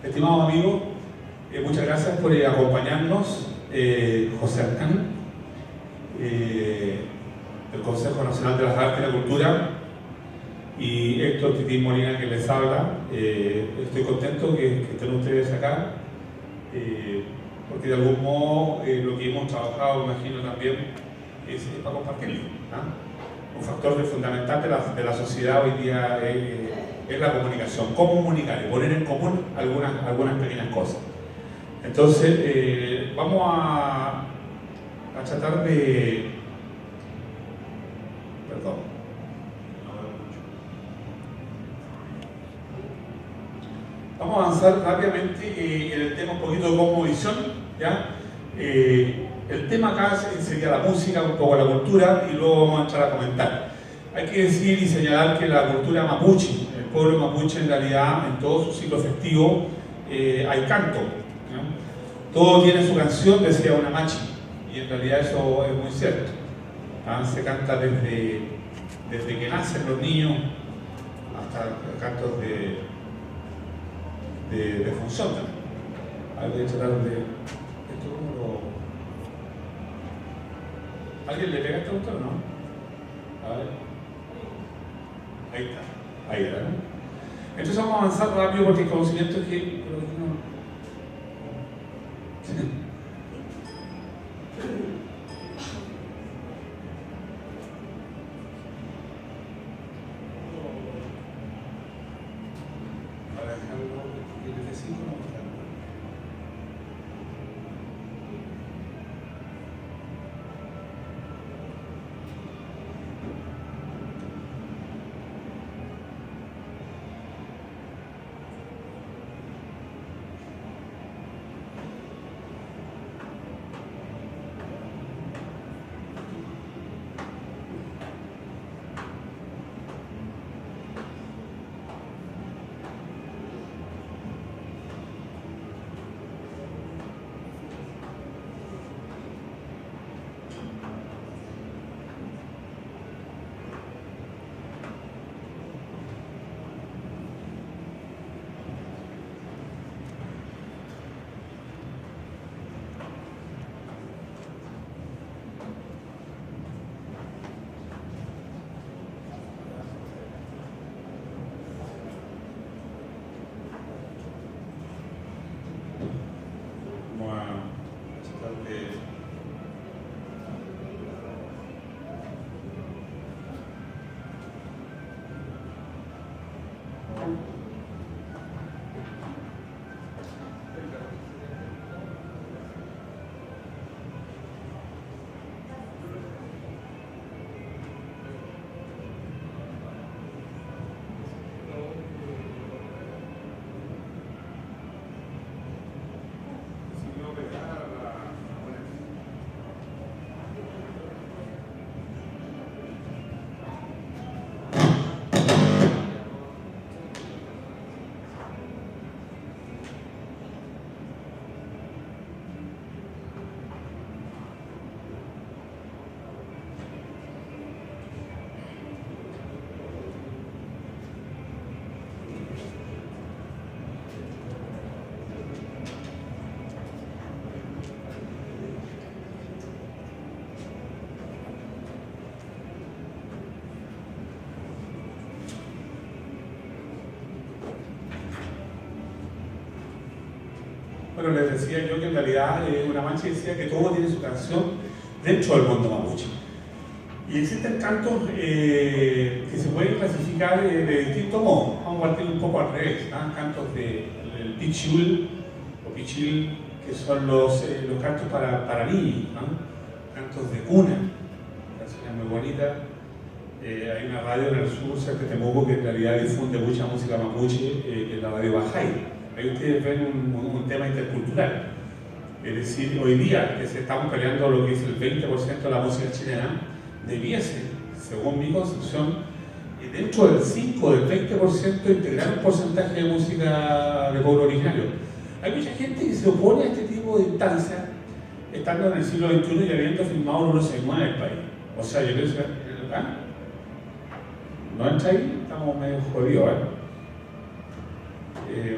Estimados amigos, muchas gracias por acompañarnos. José Arcán, del Consejo Nacional de las Artes y la Cultura, y Héctor Titín Molina, que les habla. Estoy contento que estén ustedes acá, porque de algún modo lo que hemos trabajado, imagino también, es para compartirlo, ¿no? Un factor fundamental de la sociedad hoy día es la comunicación, cómo comunicar y poner en común algunas pequeñas cosas. Entonces, vamos a tratar de... Perdón. Vamos a avanzar rápidamente en el tema un poquito de cosmovisión, ¿ya? El tema acá sería la música, un poco la cultura, y luego vamos a entrar a comentar. Hay que decir y señalar que la cultura mapuche, el pueblo mapuche en realidad, en todo su ciclo festivo, hay canto, ¿no? Todo tiene su canción, decía una machi, y en realidad eso es muy cierto. Se canta desde que nacen los niños hasta cantos de función también. Voy a tratar de... ¿Alguien le pega a este botón o no? A ver. Ahí está. Ahí está, ¿no? Entonces vamos a avanzar rápido porque el conocimiento es que... Bueno, les decía yo que en realidad una mancha decía que todo tiene su canción dentro del mundo mapuche. Y existen cantos que se pueden clasificar de distintos modos. Vamos a partir un poco al revés, ¿no? Cantos del pichul o pichil, que son los cantos para niños, ¿no? Cantos de cuna, canciones muy bonitas. Hay una radio en el sur, cerca de Temuco, que en realidad difunde mucha música mapuche, que es la radio Bajay. Ahí ustedes ven un tema intercultural. Es decir, hoy día que se estamos peleando lo que es el 20% de la música chilena, debiese, según mi concepción, dentro del 5 del 20% integrar un porcentaje de música de pueblo originario. Hay mucha gente que se opone a este tipo de instancias, estando en el siglo XXI y habiendo firmado el 169 en el país. O sea, yo pienso, ¿ah? ¿No entra ahí? Estamos medio jodidos, ¿eh?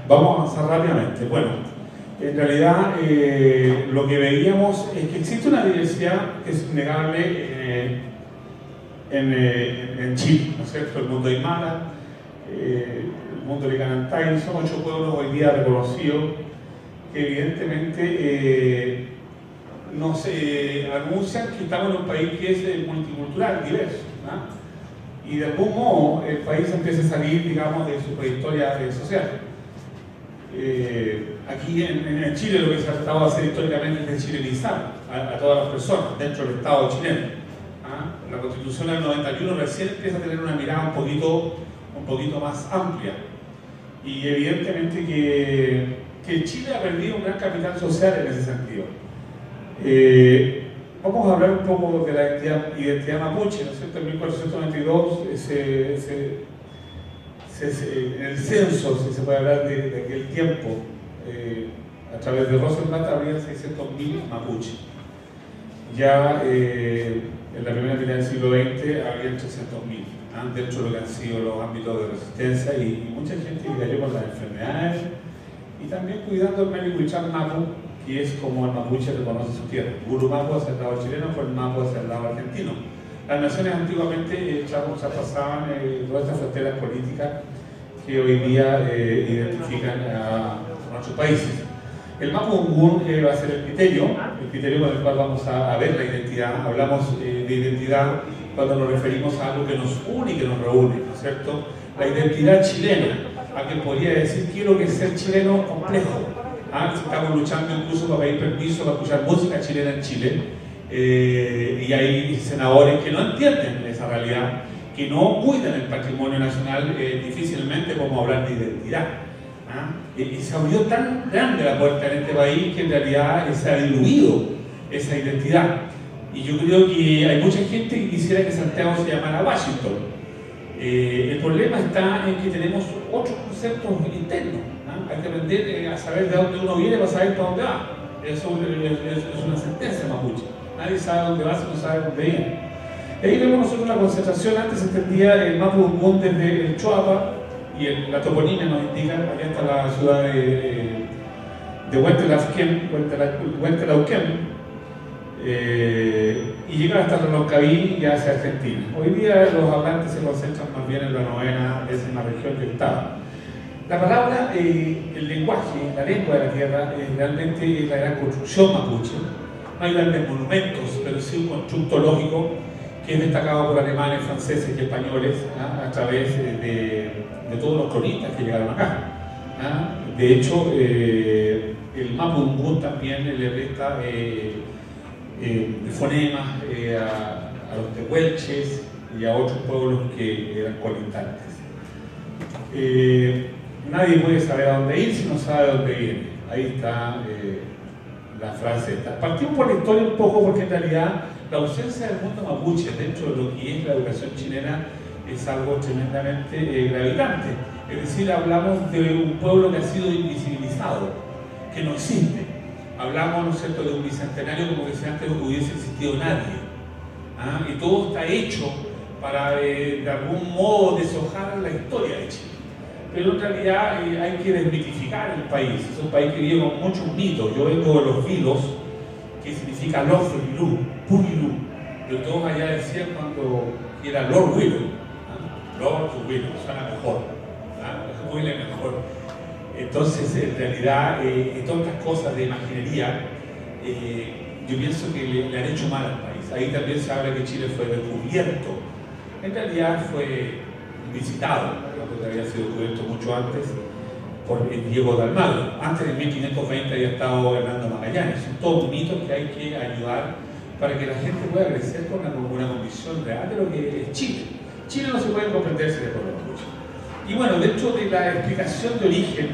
Vamos a avanzar rápidamente. Bueno, en realidad lo que veíamos es que existe una diversidad que es innegable en Chile, ¿no es cierto? El mundo aymara, el mundo licanantay, son 8 pueblos hoy día reconocidos que evidentemente nos anuncian que estamos en un país que es multicultural, diverso, ¿no? Y de algún modo el país empieza a salir, digamos, de su prehistoria social. Aquí en Chile lo que se ha tratado de hacer históricamente es chilenizar a todas las personas dentro del Estado chileno. La Constitución del 91 recién empieza a tener una mirada un poquito más amplia, y evidentemente que Chile ha perdido un gran capital social en ese sentido. Vamos a hablar un poco de la identidad mapuche, ¿no es cierto? En 1492 en el censo, si se puede hablar de aquel tiempo, a través de Rosenblatt había 600.000 mapuches. Ya en la primera mitad del siglo XX había 300.000, dentro de lo que han sido los ámbitos de resistencia, y mucha gente que cayó con las enfermedades, y también cuidando el Melicuichán Mapu, que es como el mapuche reconoce su tierra. Guru Mapu hacia el lado chileno, fue el Mapu hacia el lado argentino. Las naciones antiguamente traspasaban todas estas fronteras políticas que hoy día identifican a nuestros países. El Mapudungun va a ser el criterio con el cual vamos a ver la identidad. Hablamos de identidad cuando nos referimos a algo que nos une y que nos reúne, ¿no es cierto? La identidad chilena, a quien podría decir quiero que ser chileno complejo. Estamos luchando incluso para pedir permiso para escuchar música chilena en Chile. Y hay senadores que no entienden esa realidad, que no cuidan el patrimonio nacional, difícilmente podemos hablar de identidad. Y se abrió tan grande la puerta en este país que en realidad se ha diluido esa identidad. Y yo creo que hay mucha gente que quisiera que Santiago se llamara Washington. El problema está en que tenemos otros conceptos internos. Hay que aprender a saber de dónde uno viene para saber para dónde va. Eso es una sentencia mapuche. Nadie sabe dónde va si no sabe dónde viene. Ahí vemos nosotros una concentración. Antes se entendía el Mapudungun desde el Choapa, y la toponimia nos indica, aquí está la ciudad de Huentelauquén, y llega hasta Reloncaví y hacia Argentina. Hoy día los hablantes se concentran más bien en la 9ª, 10ª región del Estado. La palabra, el lenguaje, la lengua de la tierra, realmente es la gran construcción mapuche. No hay grandes monumentos, pero sí un constructo lógico que es destacado por alemanes, franceses y españoles a través de todos los cronistas que llegaron acá. De hecho, el Mapudungun también le presta fonemas a los tehuelches y a otros pueblos que eran colindantes. Nadie puede saber a dónde ir si no sabe a dónde viene. Ahí está la frase esta. Partimos por la historia un poco porque en realidad la ausencia del mundo mapuche dentro de lo que es la educación chilena es algo tremendamente gravitante. Es decir, hablamos de un pueblo que ha sido invisibilizado, que no existe. Hablamos, ¿no es cierto?, de un bicentenario como que si antes no hubiese existido nadie. Y todo está hecho para de algún modo deshojar la historia de Chile. Pero en realidad hay que desmitificar el país. Es un país que vive con muchos mitos. Yo vengo de los Vilos, que significa Lord Willow, Purilu. Pero todos allá decían cuando era Lord Willow, Lord Willow, suena mejor, Willow mejor. Entonces, en realidad, todas estas cosas de imaginería, yo pienso que le han hecho mal al país. Ahí también se habla que Chile fue descubierto. En realidad fue visitado, que había sido descubierto mucho antes por el Diego de Almagro. Antes de 1520 había estado Hernando Magallanes. Son todos mitos que hay que ayudar para que la gente pueda crecer con una condición real de lo que es Chile. Chile no se puede comprender sin el pueblo mapuche. Y bueno, dentro de la explicación de origen,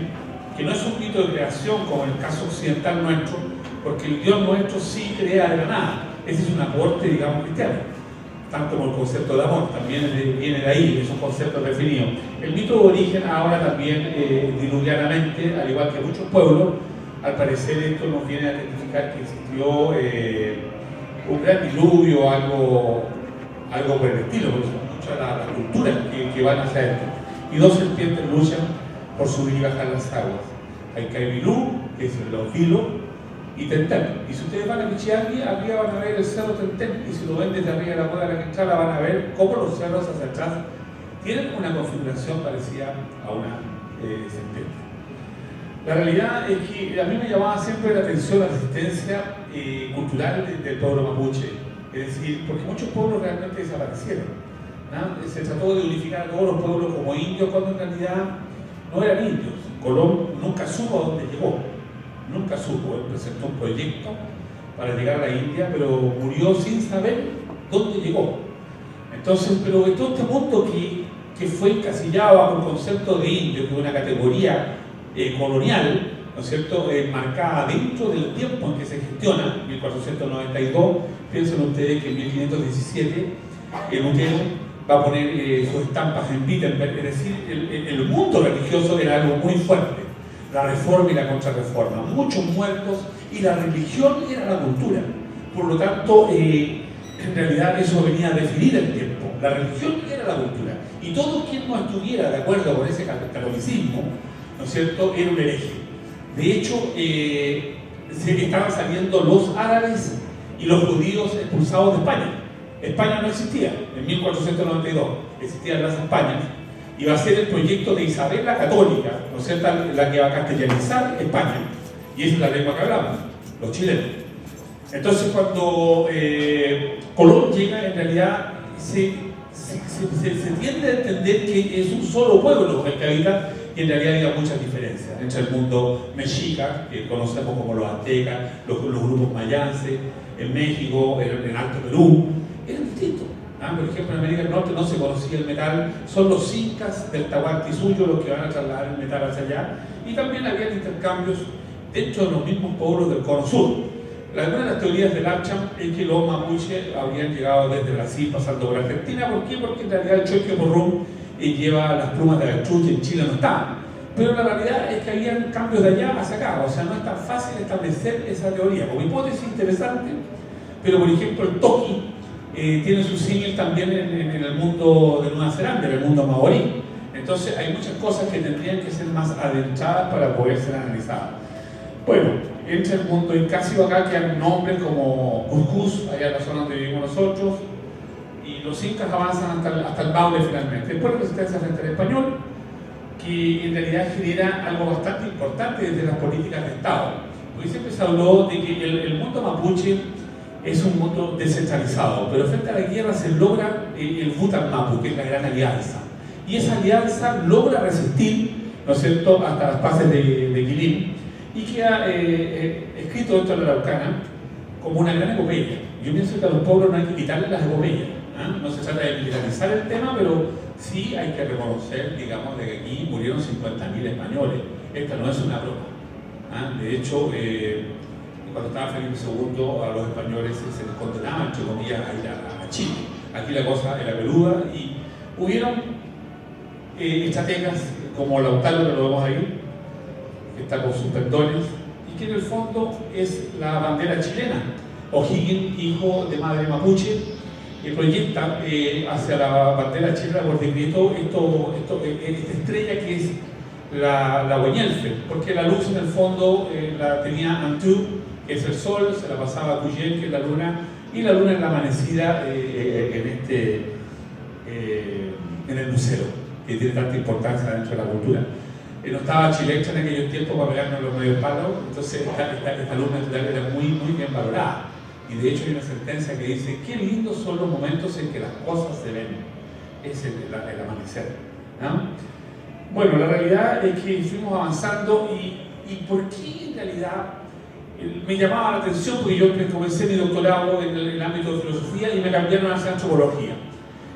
que no es un mito de creación como en el caso occidental nuestro, porque el Dios nuestro sí crea de la nada. Ese es un aporte, digamos, cristiano. Tanto como el concepto de amor, también viene de ahí, esos conceptos definidos. El mito de origen ahora también, diluvianamente, al igual que muchos pueblos, al parecer esto nos viene a identificar que existió un gran diluvio, algo por el estilo, porque son muchas las culturas que van hacia esto. Y dos serpientes luchan por subir y bajar las aguas. Hay Caibilú, que es los Vilos, y Tentén. Y si ustedes van a Michiangui, arriba van a ver el cerro Tentén, y si lo ven desde arriba de la cuadra de la Quintrala, van a ver cómo los cerros hacia atrás tienen una configuración parecida a una serpiente. La realidad es que a mí me llamaba siempre la atención la resistencia cultural del pueblo mapuche, es decir, porque muchos pueblos realmente desaparecieron, ¿no? Se trató de unificar a todos los pueblos como indios cuando en realidad no eran indios. Colón nunca supo a dónde llegó. Nunca supo, él presentó un proyecto para llegar a la India, pero murió sin saber dónde llegó. Entonces, pero de todo este mundo que fue encasillado bajo el concepto de indio, que es una categoría colonial, ¿no es cierto?, marcada dentro del tiempo en que se gestiona, 1492, piensen ustedes que en 1517, Lutero va a poner sus estampas en Wittenberg, es decir, el mundo religioso era algo muy fuerte. La reforma y la contrarreforma, muchos muertos, y la religión era la cultura. Por lo tanto, en realidad eso venía a definir el tiempo. La religión era la cultura. Y todo quien no estuviera de acuerdo con ese catolicismo, ¿no es cierto?, era un hereje. De hecho, se estaban saliendo los árabes y los judíos expulsados de España. España no existía en 1492, existía Plaza España. Y va a ser el proyecto de Isabel la Católica, ¿no es cierto?, la que va a castellanizar España, y esa es la lengua que hablamos, los chilenos. Entonces, cuando Colón llega, en realidad se tiende a entender que es un solo pueblo el que habita, y en realidad hay muchas diferencias entre el mundo mexica, que conocemos como los aztecas, los grupos mayances, en México, en Alto Perú, eran distintos. Por ejemplo, en América del Norte no se conocía el metal, son los incas del Tahuantinsuyo los que van a trasladar el metal hacia allá, y también había intercambios dentro de los mismos pueblos del Cono Sur. Algunas de las teorías del Archam es que los mapuches habrían llegado desde Brasil pasando por Argentina. ¿Por qué? Porque en realidad el Choque Porrum lleva las plumas de avestruz y en Chile no está. Pero la realidad es que habían cambios de allá hacia acá, o sea, no es tan fácil establecer esa teoría. Como hipótesis interesante, pero por ejemplo el Toki tiene su símil también en el mundo de Nueva Zelanda, en el mundo maorí. Entonces hay muchas cosas que tendrían que ser más adentradas para poder ser analizadas. Bueno, entra el mundo incasio acá, que hay nombres como Cuscús, allá en la zona donde vivimos nosotros, y los incas avanzan hasta el Maule finalmente. Después la resistencia frente al español, que en realidad genera algo bastante importante desde las políticas de Estado. Porque siempre se habló de que el mundo mapuche es un mundo descentralizado, pero frente a la guerra se logra el Butan-Mapu, que es la gran alianza. Y esa alianza logra resistir, ¿no es cierto?, hasta las paces de Quilín, y queda escrito dentro de la Araucana como una gran epopeya. Yo pienso que a los pueblos no hay que quitarle las epopeyas. No se trata de militarizar el tema, pero sí hay que reconocer, digamos, de que aquí murieron 50.000 españoles. Esta no es una broma. De hecho, cuando estaba Felipe II, a los españoles se les condenaba, entre comillas, a ir a Chile. Aquí la cosa era peluda y hubieron estrategas como Lautaro, que lo vemos ahí, que está con sus pendones, y que en el fondo es la bandera chilena. O'Higgins, hijo de madre mapuche, proyecta hacia la bandera chilena por decreto esta estrella que es la Weñelfe, porque la luz en el fondo la tenía Antu, que es el sol, se la pasaba a Cuyel, que es la luna, y la luna es la amanecida en el lucero, que tiene tanta importancia dentro de la cultura. No estaba Chilecha en aquellos tiempos para pegarnos los medios palos, entonces esta luz natural era muy bien valorada. Y de hecho hay una sentencia que dice: qué lindos son los momentos en que las cosas se ven. Es el amanecer, ¿no? Bueno, la realidad es que fuimos avanzando y ¿por qué en realidad me llamaba la atención? Porque yo comencé mi doctorado en el ámbito de filosofía y me cambiaron hacia antropología.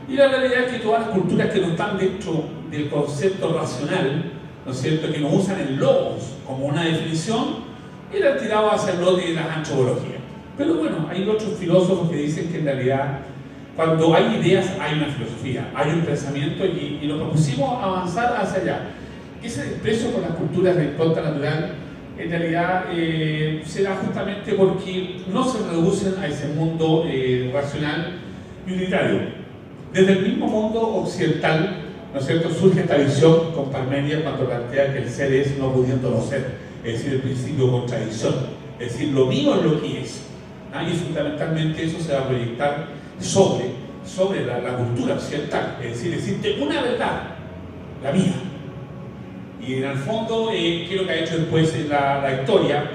Y la realidad es que todas las culturas que no están dentro del concepto racional, ¿no es cierto?, que no usan el logos como una definición, eran tirados hacia el lote de la antropología. Pero bueno, hay otros filósofos que dicen que en realidad cuando hay ideas hay una filosofía, hay un pensamiento y nos propusimos avanzar hacia allá. Ese desprecio por las culturas de impronta natural en realidad será justamente porque no se reducen a ese mundo racional y unitario. Desde el mismo mundo occidental, ¿no es cierto?, surge esta visión con Parmenides cuando plantea que el ser es no pudiendo no ser, es decir, el principio de contradicción, es decir, lo mío es lo que es. Y fundamentalmente eso se va a proyectar sobre la cultura occidental, es decir, existe una verdad, la mía. Y en el fondo, ¿qué es lo que ha hecho después la historia?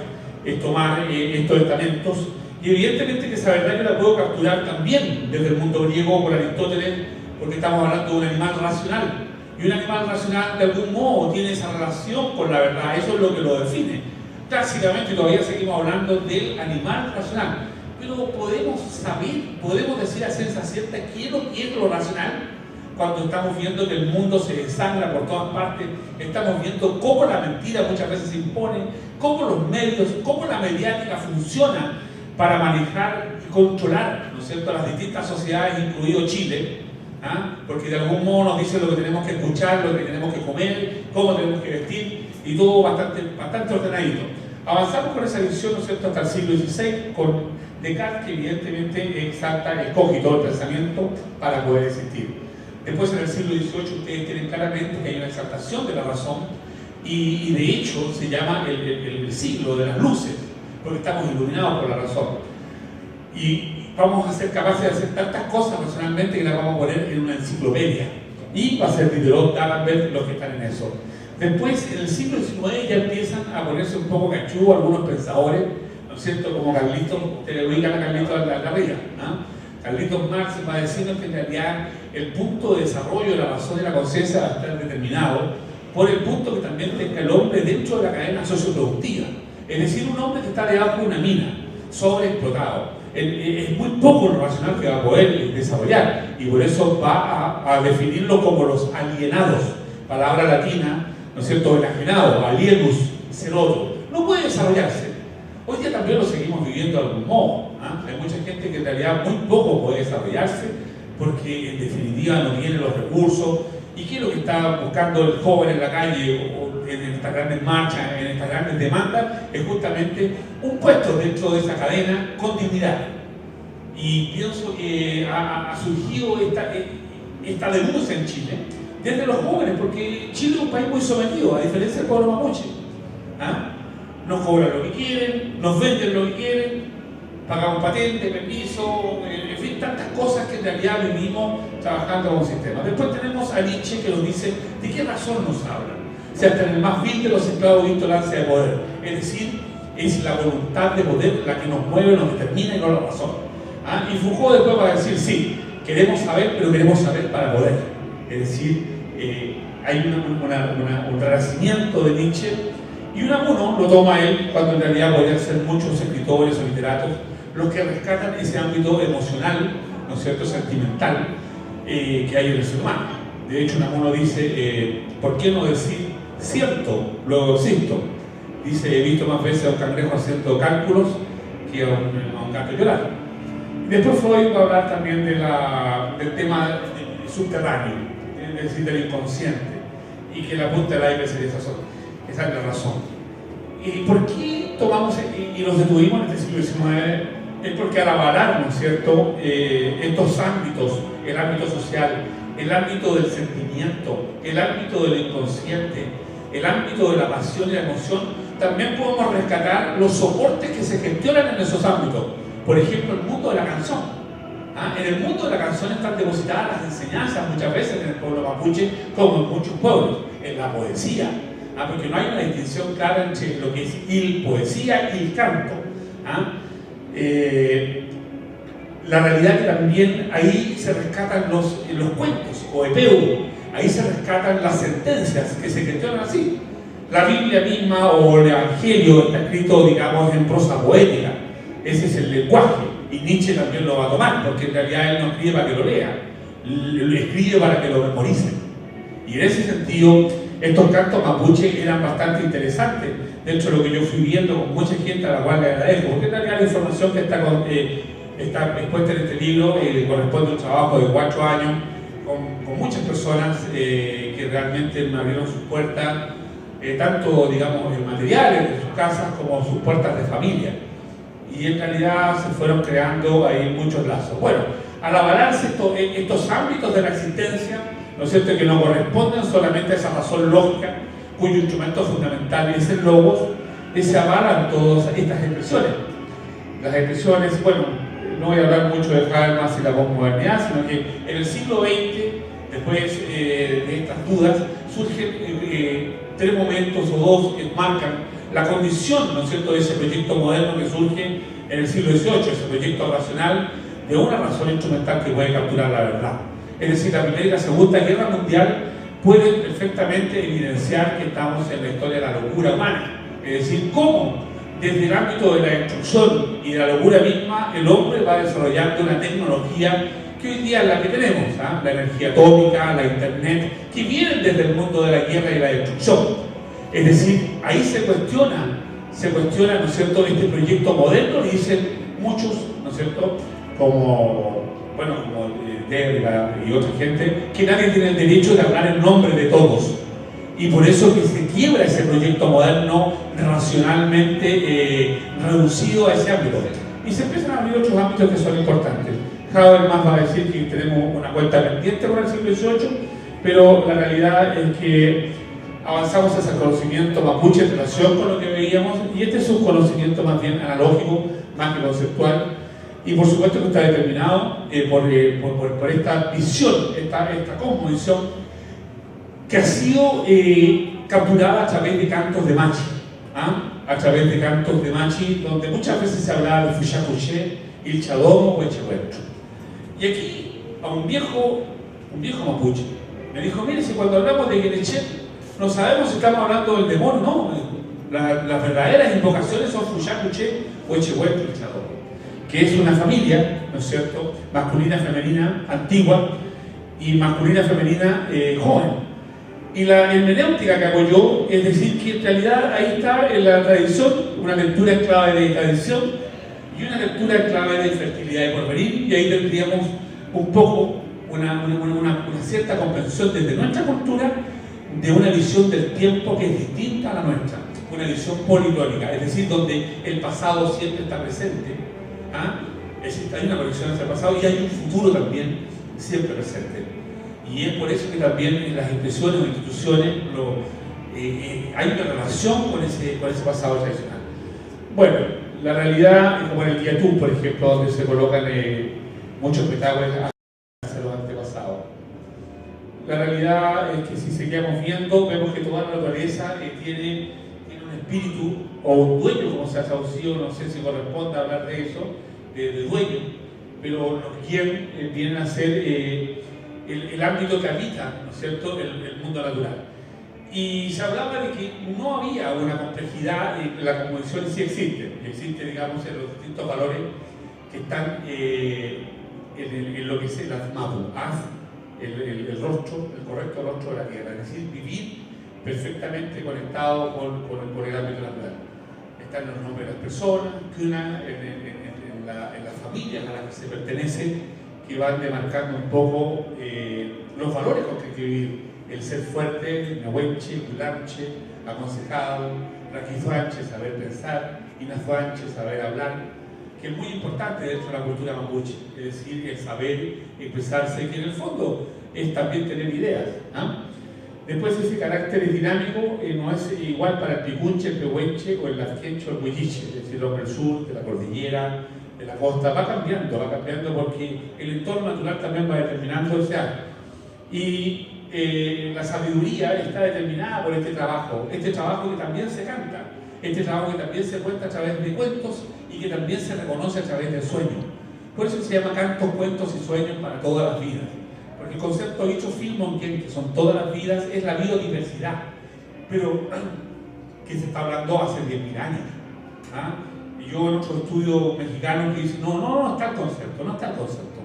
Es tomar estos estamentos, y evidentemente que esa verdad yo la puedo capturar también desde el mundo griego por Aristóteles, porque estamos hablando de un animal racional, y un animal racional de algún modo tiene esa relación con la verdad, eso es lo que lo define. Clásicamente todavía seguimos hablando del animal racional, pero podemos saber, podemos decir a ciencia cierta qué es lo racional cuando estamos viendo que el mundo se desangra por todas partes, estamos viendo cómo la mentira muchas veces se impone, cómo los medios, cómo la mediática funciona para manejar y controlar, ¿no es cierto?, las distintas sociedades, incluido Chile, porque de algún modo nos dice lo que tenemos que escuchar, lo que tenemos que comer, cómo tenemos que vestir, y todo bastante ordenadito. Avanzamos con esa visión, ¿no es cierto?, hasta el siglo XVI, con Descartes, que evidentemente escoge todo el pensamiento para poder existir. Después, en el siglo XVIII, ustedes tienen claramente que hay una exaltación de la razón, y de hecho se llama el siglo de las luces, porque estamos iluminados por la razón. Y vamos a ser capaces de hacer tantas cosas racionalmente que las vamos a poner en una enciclopedia. Y va a ser Diderot, D'Alembert los que están en eso. Después, en el siglo XIX, ya empiezan a ponerse un poco cachúos algunos pensadores, ¿no es cierto?, como Carlitos, ustedes le ubican a Carlitos Larraín, ¿no? Carlitos Marx va a decirnos que en realidad el punto de desarrollo de la razón y la conciencia va a estar determinado por el punto que también tenga el hombre dentro de la cadena socioproductiva. Es decir, un hombre que está debajo de una mina, sobreexplotado. Es muy poco lo racional que va a poder desarrollar, y por eso va a definirlo como los alienados, palabra latina, ¿no es cierto?, enajenado, alienus, ser otro. No puede desarrollarse. Hoy día también lo seguimos viviendo de algún modo. Hay mucha gente que en realidad muy poco puede desarrollarse porque en definitiva no tiene los recursos. ¿Y qué es lo que está buscando el joven en la calle o en estas grandes marchas, en estas grandes demandas? Es justamente un puesto dentro de esa cadena con dignidad. Y pienso que ha surgido esta denuncia en Chile desde los jóvenes, porque Chile es un país muy sometido, a diferencia del pueblo mapuche. Nos cobran lo que quieren, nos venden lo que quieren, pagamos patente, permiso, en fin, tantas cosas que en realidad vivimos trabajando con un sistema. Después tenemos a Nietzsche, que nos dice de qué razón nos hablan. O sea, hasta en el más vil de los esclavos visto el ansia de poder. Es decir, es la voluntad de poder la que nos mueve, nos determina y no la razón. Y Foucault después va a decir, sí, queremos saber, pero queremos saber para poder. Es decir, hay un renacimiento de Nietzsche. Y Unamuno lo toma él cuando en realidad podrían ser muchos escritores o literatos los que rescatan ese ámbito emocional, ¿no es cierto?, sentimental que hay en el ser humano. De hecho, Unamuno dice, ¿por qué no decir cierto, luego existo? Dice, he visto más veces a un cangrejo haciendo cálculos que a un gato llorar. Después Freud va a hablar también del tema subterráneo, es decir, del inconsciente, y que la punta del iceberg sería esa es la razón. ¿Y por qué tomamos y nos detuvimos en este siglo XIX es porque al avalar, ¿no es cierto?, estos ámbitos, el ámbito social, el ámbito del sentimiento, el ámbito del inconsciente, el ámbito de la pasión y la emoción, también podemos rescatar los soportes que se gestionan en esos ámbitos. Por ejemplo, el mundo de la canción. En el mundo de la canción están depositadas las enseñanzas muchas veces en el pueblo mapuche, como en muchos pueblos, en la poesía. Porque no hay una distinción clara entre lo que es poesía y el canto. La realidad que también ahí se rescatan los cuentos o epeu, ahí se rescatan las sentencias que se gestionan así. La Biblia misma o el Evangelio está escrito, digamos, en prosa poética. Ese es el lenguaje, y Nietzsche también lo va a tomar, porque en realidad él no escribe para que lo lea, lo escribe para que lo memoricen. Y en ese sentido, estos cantos mapuche eran bastante interesantes. De hecho, lo que yo fui viendo con mucha gente a la cual le agradezco, porque en realidad la información que está expuesta en este libro corresponde a un trabajo de 4 años con muchas personas que realmente me abrieron sus puertas, tanto, digamos, materiales de sus casas como sus puertas de familia. Y en realidad se fueron creando ahí muchos lazos. Bueno, al avalarse estos ámbitos de la existencia, ¿no es cierto?, que no corresponden solamente a esa razón lógica, cuyo instrumento fundamental es el logos, se avalan todas estas expresiones. Las expresiones, bueno, no voy a hablar mucho de Habermas y la posmodernidad, sino que en el siglo XX, después de estas dudas, surgen 3 momentos o 2 que marcan la condición, ¿no es cierto?, de ese proyecto moderno que surge en el siglo XVIII, ese proyecto racional de una razón instrumental que puede capturar la verdad. Es decir, la Primera y la Segunda Guerra Mundial pueden perfectamente evidenciar que estamos en la historia de la locura humana. Es decir, cómo desde el ámbito de la instrucción y de la locura misma, el hombre va desarrollando una tecnología que hoy día es la que tenemos, la energía atómica, la internet, que vienen desde el mundo de la guerra y la destrucción. Es decir, ahí se cuestiona, ¿no es cierto?, este proyecto moderno, y dicen muchos, ¿no es cierto?, como Derrida y otra gente, que nadie tiene el derecho de hablar en nombre de todos. Y por eso que se quiebra ese proyecto moderno racionalmente reducido a ese ámbito. Y se empiezan a abrir otros ámbitos que son importantes. Habermas va a decir que tenemos una cuenta pendiente con el siglo XVIII, pero la realidad es que avanzamos hacia el conocimiento mapuche en relación con lo que veíamos, y este es un conocimiento más bien analógico, más que conceptual, y por supuesto que está determinado por esta visión, esta cosmovisión que ha sido capturada a través de cantos de machi, a través de cantos de machi, donde muchas veces se hablaba de Fuyacuché, Il Chadomo o Echehuecho. Y aquí a un viejo mapuche me dijo: mire, si cuando hablamos de Guerechet no sabemos si estamos hablando del demonio, no, las verdaderas invocaciones son Fuyacuché o Echehuecho, Il Chadomo, que es una familia, ¿no es cierto?, masculina, femenina, antigua, y masculina, femenina, joven. Y la hermenéutica que hago yo, es decir, que en realidad ahí está en la tradición una lectura en clave de tradición y una lectura en clave de fertilidad y porvenir, y ahí tendríamos un poco una cierta comprensión desde nuestra cultura de una visión del tiempo que es distinta a la nuestra, una visión polilógica, es decir, donde el pasado siempre está presente, hay una conexión hacia el pasado y hay un futuro también siempre presente. Y es por eso que también en las expresiones o instituciones hay una relación con ese pasado tradicional. Bueno, la realidad es como en el Guiatú, por ejemplo, donde se colocan muchos petágoras hacia los antepasados. La realidad es que si seguimos viendo, vemos que toda la naturaleza tiene un espíritu o un dueño, como se ha traducido, no sé si corresponde hablar de eso, de dueño, pero los quien vienen a ser el ámbito que habita, ¿no es cierto?, el mundo natural. Y se hablaba de que no había una complejidad, la cosmovisión sí existe, digamos, en los distintos valores que están en lo que es la mapu, el rostro, el correcto rostro de la tierra, es decir, vivir perfectamente conectado con el ámbito natural. Están los nombres de las personas, que en las familias a las que se pertenece, que van demarcando un poco los valores con que hay que vivir. El ser fuerte, nahuenche, culanche, aconsejado, raquizuanche, saber pensar, inazuanche, saber hablar, que es muy importante dentro de la cultura mapuche, es decir, el saber expresarse, que en el fondo es también tener ideas. Después ese carácter dinámico no es igual para el picunche, el pehuenche o el lazquenche o el huilliche, es decir, el hombre del sur, de la cordillera, de la costa, va cambiando porque el entorno natural también va determinando ese arte. Y la sabiduría está determinada por este trabajo que también se canta, este trabajo que también se cuenta a través de cuentos y que también se reconoce a través del sueño. Por eso se llama cantos, cuentos y sueños para todas las vidas. Porque el concepto dicho Filmonken, que son todas las vidas, es la biodiversidad, pero que se está hablando hace 10.000 años. Y yo en otro estudio mexicano que dice, no está el concepto.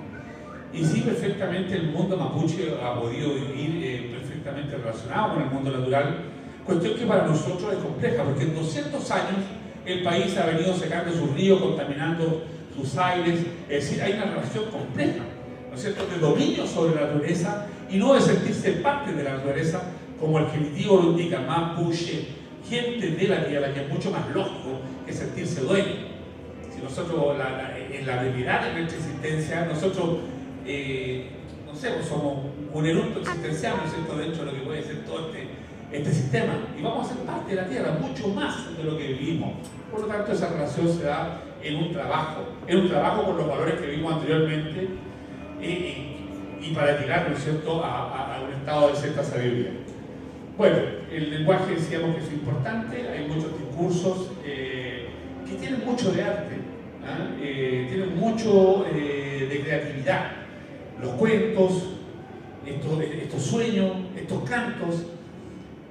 Y sí, perfectamente el mundo mapuche ha podido vivir perfectamente relacionado con el mundo natural, cuestión que para nosotros es compleja, porque en 200 años el país ha venido secando sus ríos, contaminando sus aires, es decir, hay una relación compleja, ¿no es cierto?, de dominio sobre la naturaleza y no de sentirse parte de la naturaleza, como el genitivo lo indica, mapuche, gente de la tierra, que es mucho más lógico que sentirse dueño. Si nosotros, en la realidad de nuestra existencia, nosotros, no sé, pues somos un eructo existencial, ¿no es cierto?, dentro de lo que puede ser todo este sistema, y vamos a ser parte de la tierra, mucho más de lo que vivimos. Por lo tanto, esa relación se da en un trabajo con los valores que vimos anteriormente, y para llegar, ¿no es cierto?, a un estado de cierta sabiduría. Bueno, el lenguaje decíamos que es importante, hay muchos discursos que tienen mucho de arte, tienen mucho de creatividad. Los cuentos, estos sueños, estos cantos,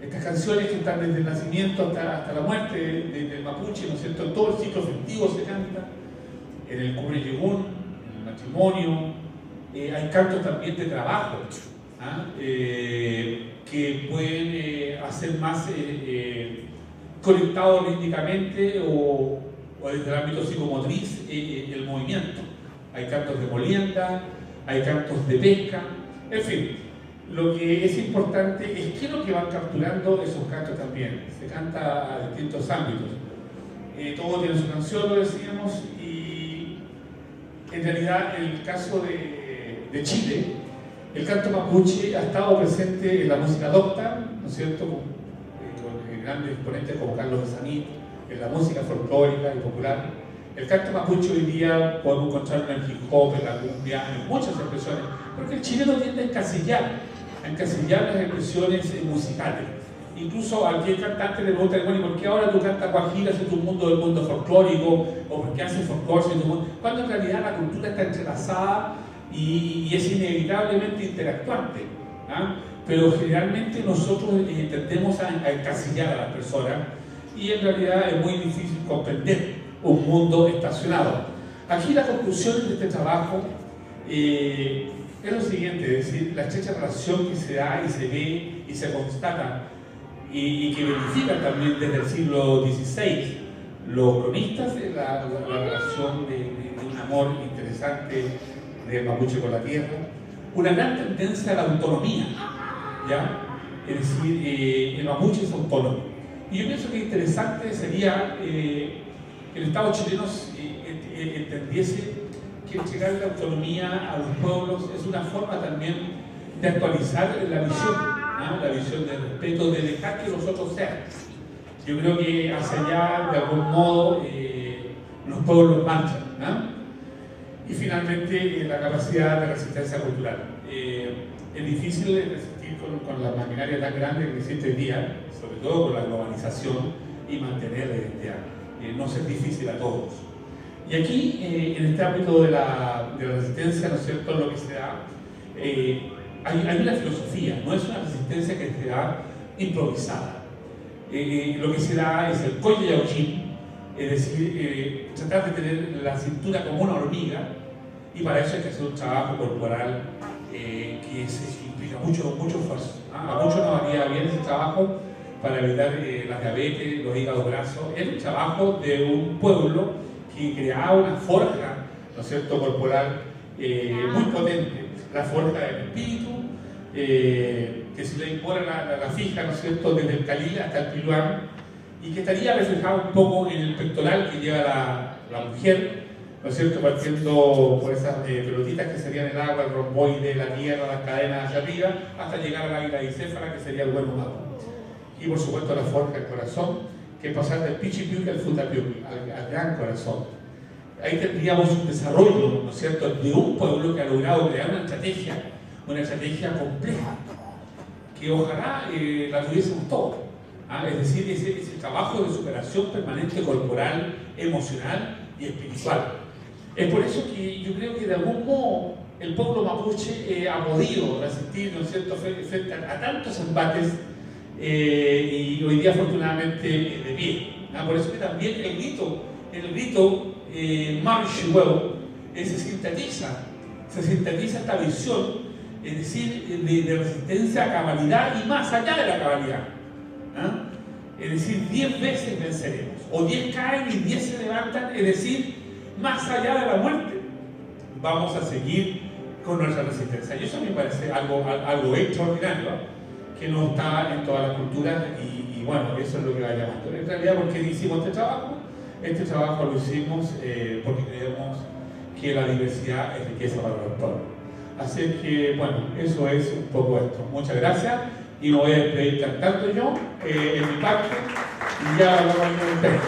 estas canciones que están desde el nacimiento hasta la muerte del mapuche, ¿no es cierto? Todo el ciclo festivo se canta, en el cubre yegún, en el matrimonio, hay cantos también de trabajo, que pueden hacer más conectados rítmicamente o desde el ámbito psicomotriz el movimiento. Hay cantos de molienda, hay cantos de pesca, en fin. Lo que es importante es qué es lo que van capturando esos cantos también. Se canta a distintos ámbitos. Todo tiene su canción, lo decíamos, y en realidad en el caso de Chile, el canto mapuche ha estado presente en la música docta, ¿no es cierto?, con grandes exponentes como Carlos Besanit, en la música folclórica y popular. El canto mapuche hoy día podemos encontrarlo en el hip hop, en la cumbia, en muchas expresiones, porque el chileno tiende a encasillar las expresiones musicales. Incluso a aquel cantante le pregunta, bueno, ¿y por qué ahora tú cantas guajira si tu mundo es el mundo folclórico? ¿O por qué haces folclore si tu mundo? Cuando en realidad la cultura está entrelazada y es inevitablemente interactuante. Pero generalmente nosotros tendemos a encasillar a las personas y en realidad es muy difícil comprender un mundo estacionado. Aquí la conclusión de este trabajo es lo siguiente, es decir, la estrecha relación que se da y se ve y se constata y que verifican también desde el siglo XVI los cronistas de la relación de un amor interesante del mapuche con la tierra, una gran tendencia a la autonomía, ¿ya? Es decir, el mapuche es autónomo. Y yo pienso que interesante sería que el Estado chileno entendiese que entregar la autonomía a los pueblos es una forma también de actualizar la visión del respeto, de dejar que los otros sean. Yo creo que hacia allá, de algún modo, los pueblos marchan. Y finalmente, la capacidad de resistencia cultural. Es difícil resistir con la maquinaria tan grande que existe hoy día, sobre todo con la globalización, y mantener la identidad. No es difícil a todos. Y aquí, en este ámbito de la resistencia, ¿no es cierto?, lo que se da, hay una filosofía, no es una resistencia que se da improvisada. Lo que se da es el colle yauchín, es decir, tratar de tener la cintura como una hormiga, y para eso hay que hacer un trabajo corporal que implica mucho esfuerzo. A muchos nos haría bien ese trabajo para evitar la diabetes, los hígados grasos. Es un trabajo de un pueblo que creaba una forja, ¿no es cierto?, corporal muy potente, la forja del espíritu, que se le impone la fija, ¿no es cierto?, desde el calil hasta el piluán, y que estaría reflejado un poco en el pectoral que lleva la mujer, ¿no es cierto? Partiendo por esas pelotitas que serían el agua, el romboide, la tierra, las cadenas hacia arriba, hasta llegar al águila bicéfala, que sería el buen humano. Y por supuesto la forja, el corazón, que es pasar del pichipiuque al futapiuque, al gran corazón. Ahí tendríamos un desarrollo, ¿no es cierto?, de un pueblo que ha logrado crear una estrategia compleja, que ojalá la tuviésemos todos. Es decir, ese trabajo de superación permanente corporal, emocional y espiritual. Es por eso que yo creo que de algún modo el pueblo mapuche ha podido resistir, ¿no es cierto?, frente a tantos embates y hoy día afortunadamente de pie. Por eso que también el grito Marshwell se sintetiza esta visión, es decir, de resistencia a cabalidad y más allá de la cabalidad. Es decir, 10 veces venceremos, o 10 caen y 10 se levantan, es decir, más allá de la muerte, vamos a seguir con nuestra resistencia. Y eso me parece algo extraordinario, que no está en todas las culturas, y bueno, eso es lo que va llamando. En realidad, ¿por qué hicimos este trabajo? Este trabajo lo hicimos porque creemos que la diversidad es riqueza para los pueblos. Así que, bueno, eso es un poco esto. Muchas gracias, y me voy a despedir cantando yo en mi parte, y ya hablamos con ustedes.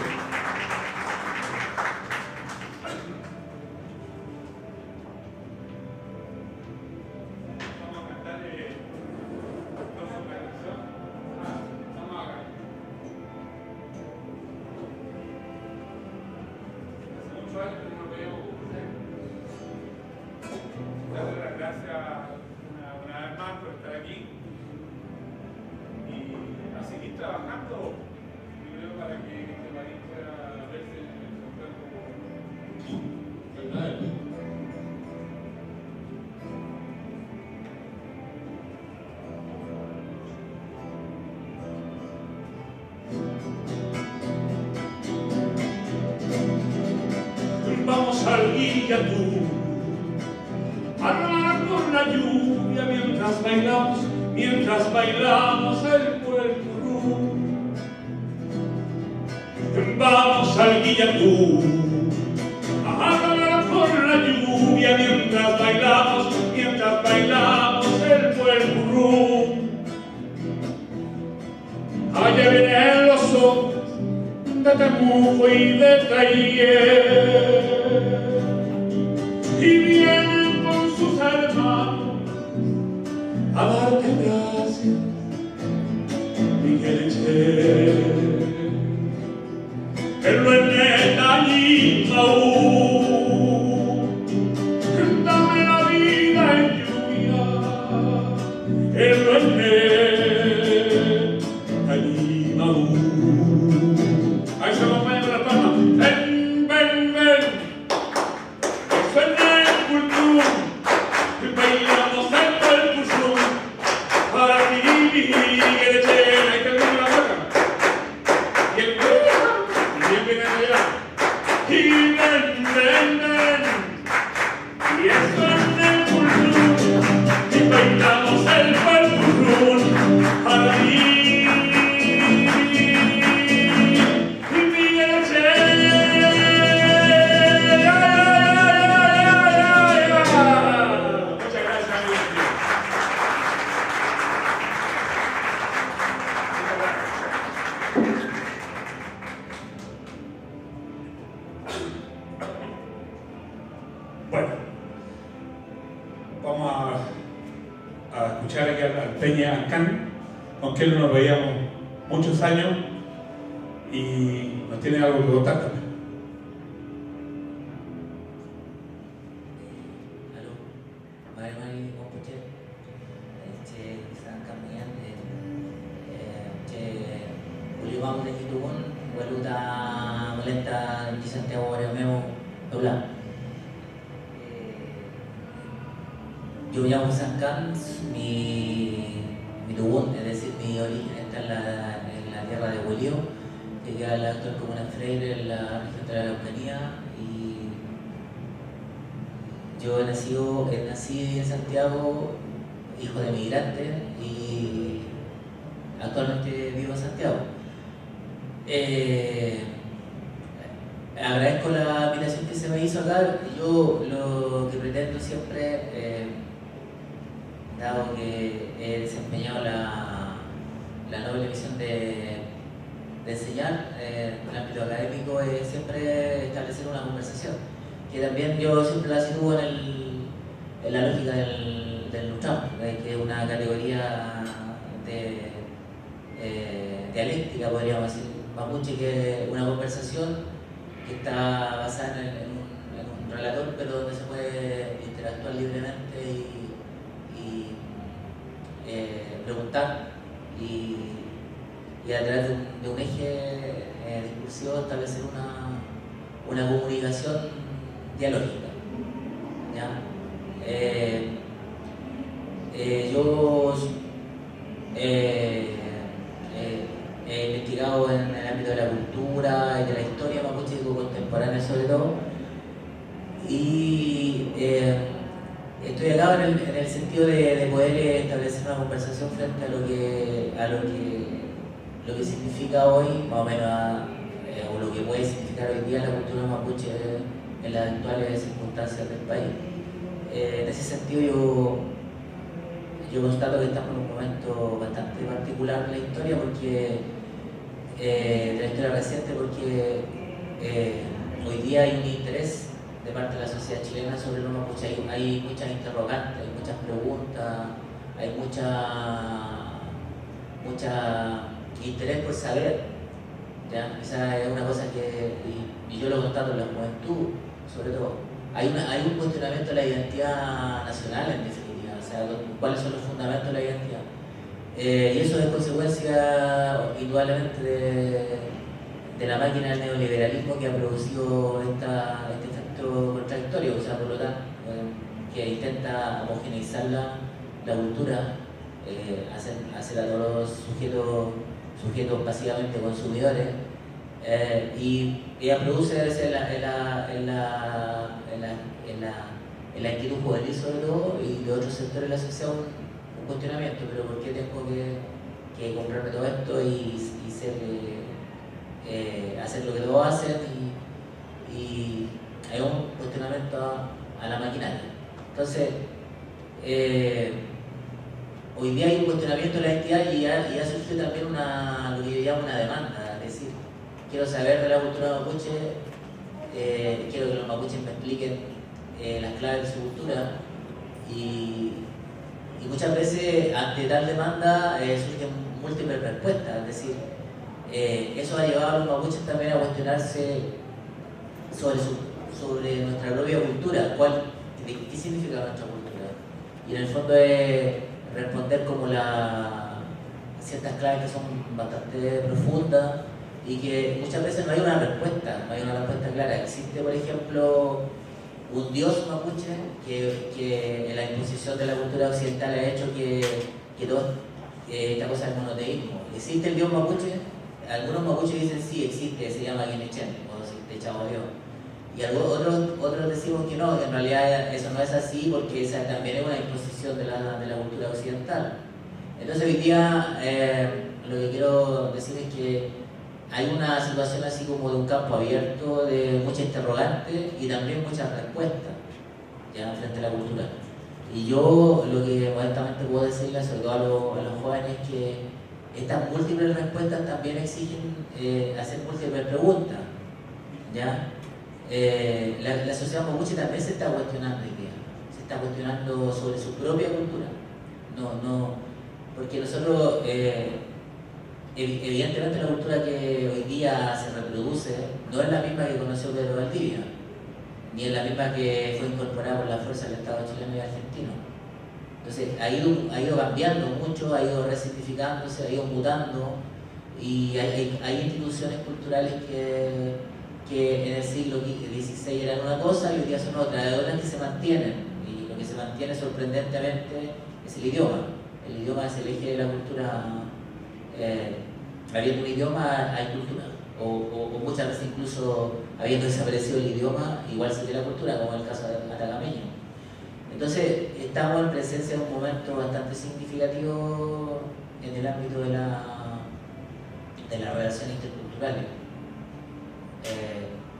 Vamos al Guillatú a nadar con la lluvia mientras bailamos el puerco. Vamos al Guillatú a nadar con la lluvia mientras bailamos el puerco. Allá vienen los hombres de Temuco y de Taller, y vienen con sus hermanos a darte gracias, Miguel Eche. En lo eneta y dame la vida en lluvia, en lo eneta y ahí se lo ponen la palma. Ven, ven, ven, suena el cultur, bailamos el percusión, para ti, Miguel Eche, hay que abrir la boca, y el bien viene allá, y ven, ven, ven, y suena el cultur, y bailamos el percusión, para ti. Bueno, vamos a escuchar aquí al Peña Ancán, con quien no nos veíamos muchos años y nos tiene algo que contar también. Yo me llamo Sancán, mi tubún, es decir, mi origen está en la tierra de Huelío, que queda en la actual comuna Freire, en la región de la Araucanía, y yo nací en Santiago, hijo de migrantes, y actualmente vivo en Santiago. agradezco la invitación que se me hizo acá. Yo lo que pretendo siempre, dado que he desempeñado la noble misión de enseñar en el ámbito académico, es siempre establecer una conversación, que también yo siempre la sitúo en la lógica del Lutram, que es una categoría de dialéctica, podríamos decir, mapuche, que es una conversación que está basada en un relator, pero donde se puede interactuar libremente y preguntar y a través de un eje discursivo establecer una comunicación dialógica. ¿Ya? Yo he investigado en el ámbito de la cultura y de la historia mapuche contemporánea sobre todo, y estoy acá en el sentido de poder establecer una conversación frente a lo que significa hoy, más o menos, o lo que puede significar hoy día la cultura mapuche en las actuales circunstancias del país. En ese sentido yo constato que estamos en un momento bastante particular de la historia, de la historia reciente, porque hoy día hay un interés de parte de la sociedad chilena sobre los mapuche. Hay muchas interrogantes, hay muchas preguntas, hay mucha interés por saber. ¿Ya? Esa es una cosa que, y yo lo constato en la juventud, sobre todo. Hay un cuestionamiento de la identidad nacional, en definitiva, o sea, cuáles son los fundamentos de la identidad. Y eso es consecuencia, indudablemente, de la máquina del neoliberalismo que ha producido este efecto contradictorio, o sea, por lo tanto, que intenta homogeneizar la cultura, hacer a todos los sujetos pasivamente consumidores, y ella produce en la inquietud juvenil sobre todo y de otros sectores de la sociedad un cuestionamiento: pero ¿por qué tengo que comprarme todo esto y hacer lo que todos hacen? Y hay un cuestionamiento a la maquinaria. Entonces, hoy día hay un cuestionamiento de la identidad y ya surge también lo que yo llamo una demanda, es decir, quiero saber de la cultura mapuche, quiero que los mapuches me expliquen las claves de su cultura, y muchas veces ante tal demanda surgen múltiples respuestas, es decir, eso ha llevado a los mapuches también a cuestionarse sobre nuestra propia cultura, qué significa nuestra cultura, y en el fondo es responder como ciertas claves que son bastante profundas y que muchas veces no hay una respuesta clara. Existe, por ejemplo, un dios mapuche que en la imposición de la cultura occidental ha hecho que toda esta cosa del monoteísmo. ¿Existe el dios mapuche? Algunos mapuches dicen sí, existe, se llama Guinechen, o existe Chavo Dios. Y otros decimos que no, que en realidad eso no es así, porque esa también es una imposición de la cultura occidental. Entonces hoy día lo que quiero decir es que hay una situación así como de un campo abierto, de muchas interrogantes y también muchas respuestas, ya, frente a la cultura. Y yo lo que modestamente puedo decirle, sobre todo a los jóvenes, es que estas múltiples respuestas también exigen hacer múltiples preguntas, ¿ya? La sociedad mapuche también se está cuestionando hoy día, se está cuestionando sobre su propia cultura. Porque nosotros, evidentemente la cultura que hoy día se reproduce no es la misma que conoció Pedro Valdivia, ni es la misma que fue incorporada por la fuerza del Estado chileno y argentino. Entonces ha ido cambiando mucho, ha ido resignificándose, ha ido mutando, y hay instituciones culturales que en el siglo XVI eran una cosa y hoy día son otra, hay otras que se mantienen, y lo que se mantiene sorprendentemente es el idioma. El idioma es el eje de la cultura. Habiendo un idioma hay cultura, o muchas veces incluso habiendo desaparecido el idioma igual sigue la cultura, como en el caso de Atagameño. Entonces estamos en presencia de un momento bastante significativo en el ámbito de las relaciones interculturales.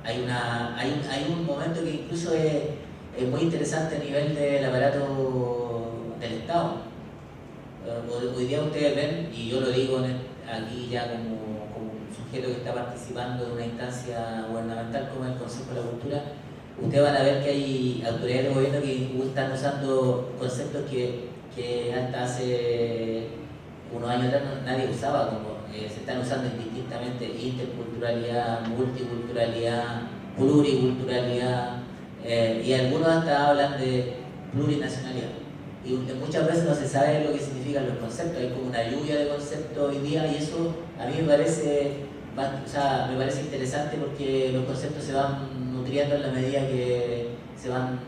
hay un momento que incluso es muy interesante a nivel del aparato del Estado. Hoy día ustedes ven, y yo lo digo aquí ya como un sujeto que está participando de una instancia gubernamental como el Consejo de la Cultura, ustedes van a ver que hay autoridades de gobierno que están usando conceptos que hasta hace unos años atrás nadie usaba, como se están usando indistintamente: interculturalidad, multiculturalidad, pluriculturalidad, y algunos hasta hablan de plurinacionalidad. Y muchas veces no se sabe lo que significan los conceptos, hay como una lluvia de conceptos hoy día, y eso a mí me parece interesante, porque los conceptos se van nutriendo en la medida que se van,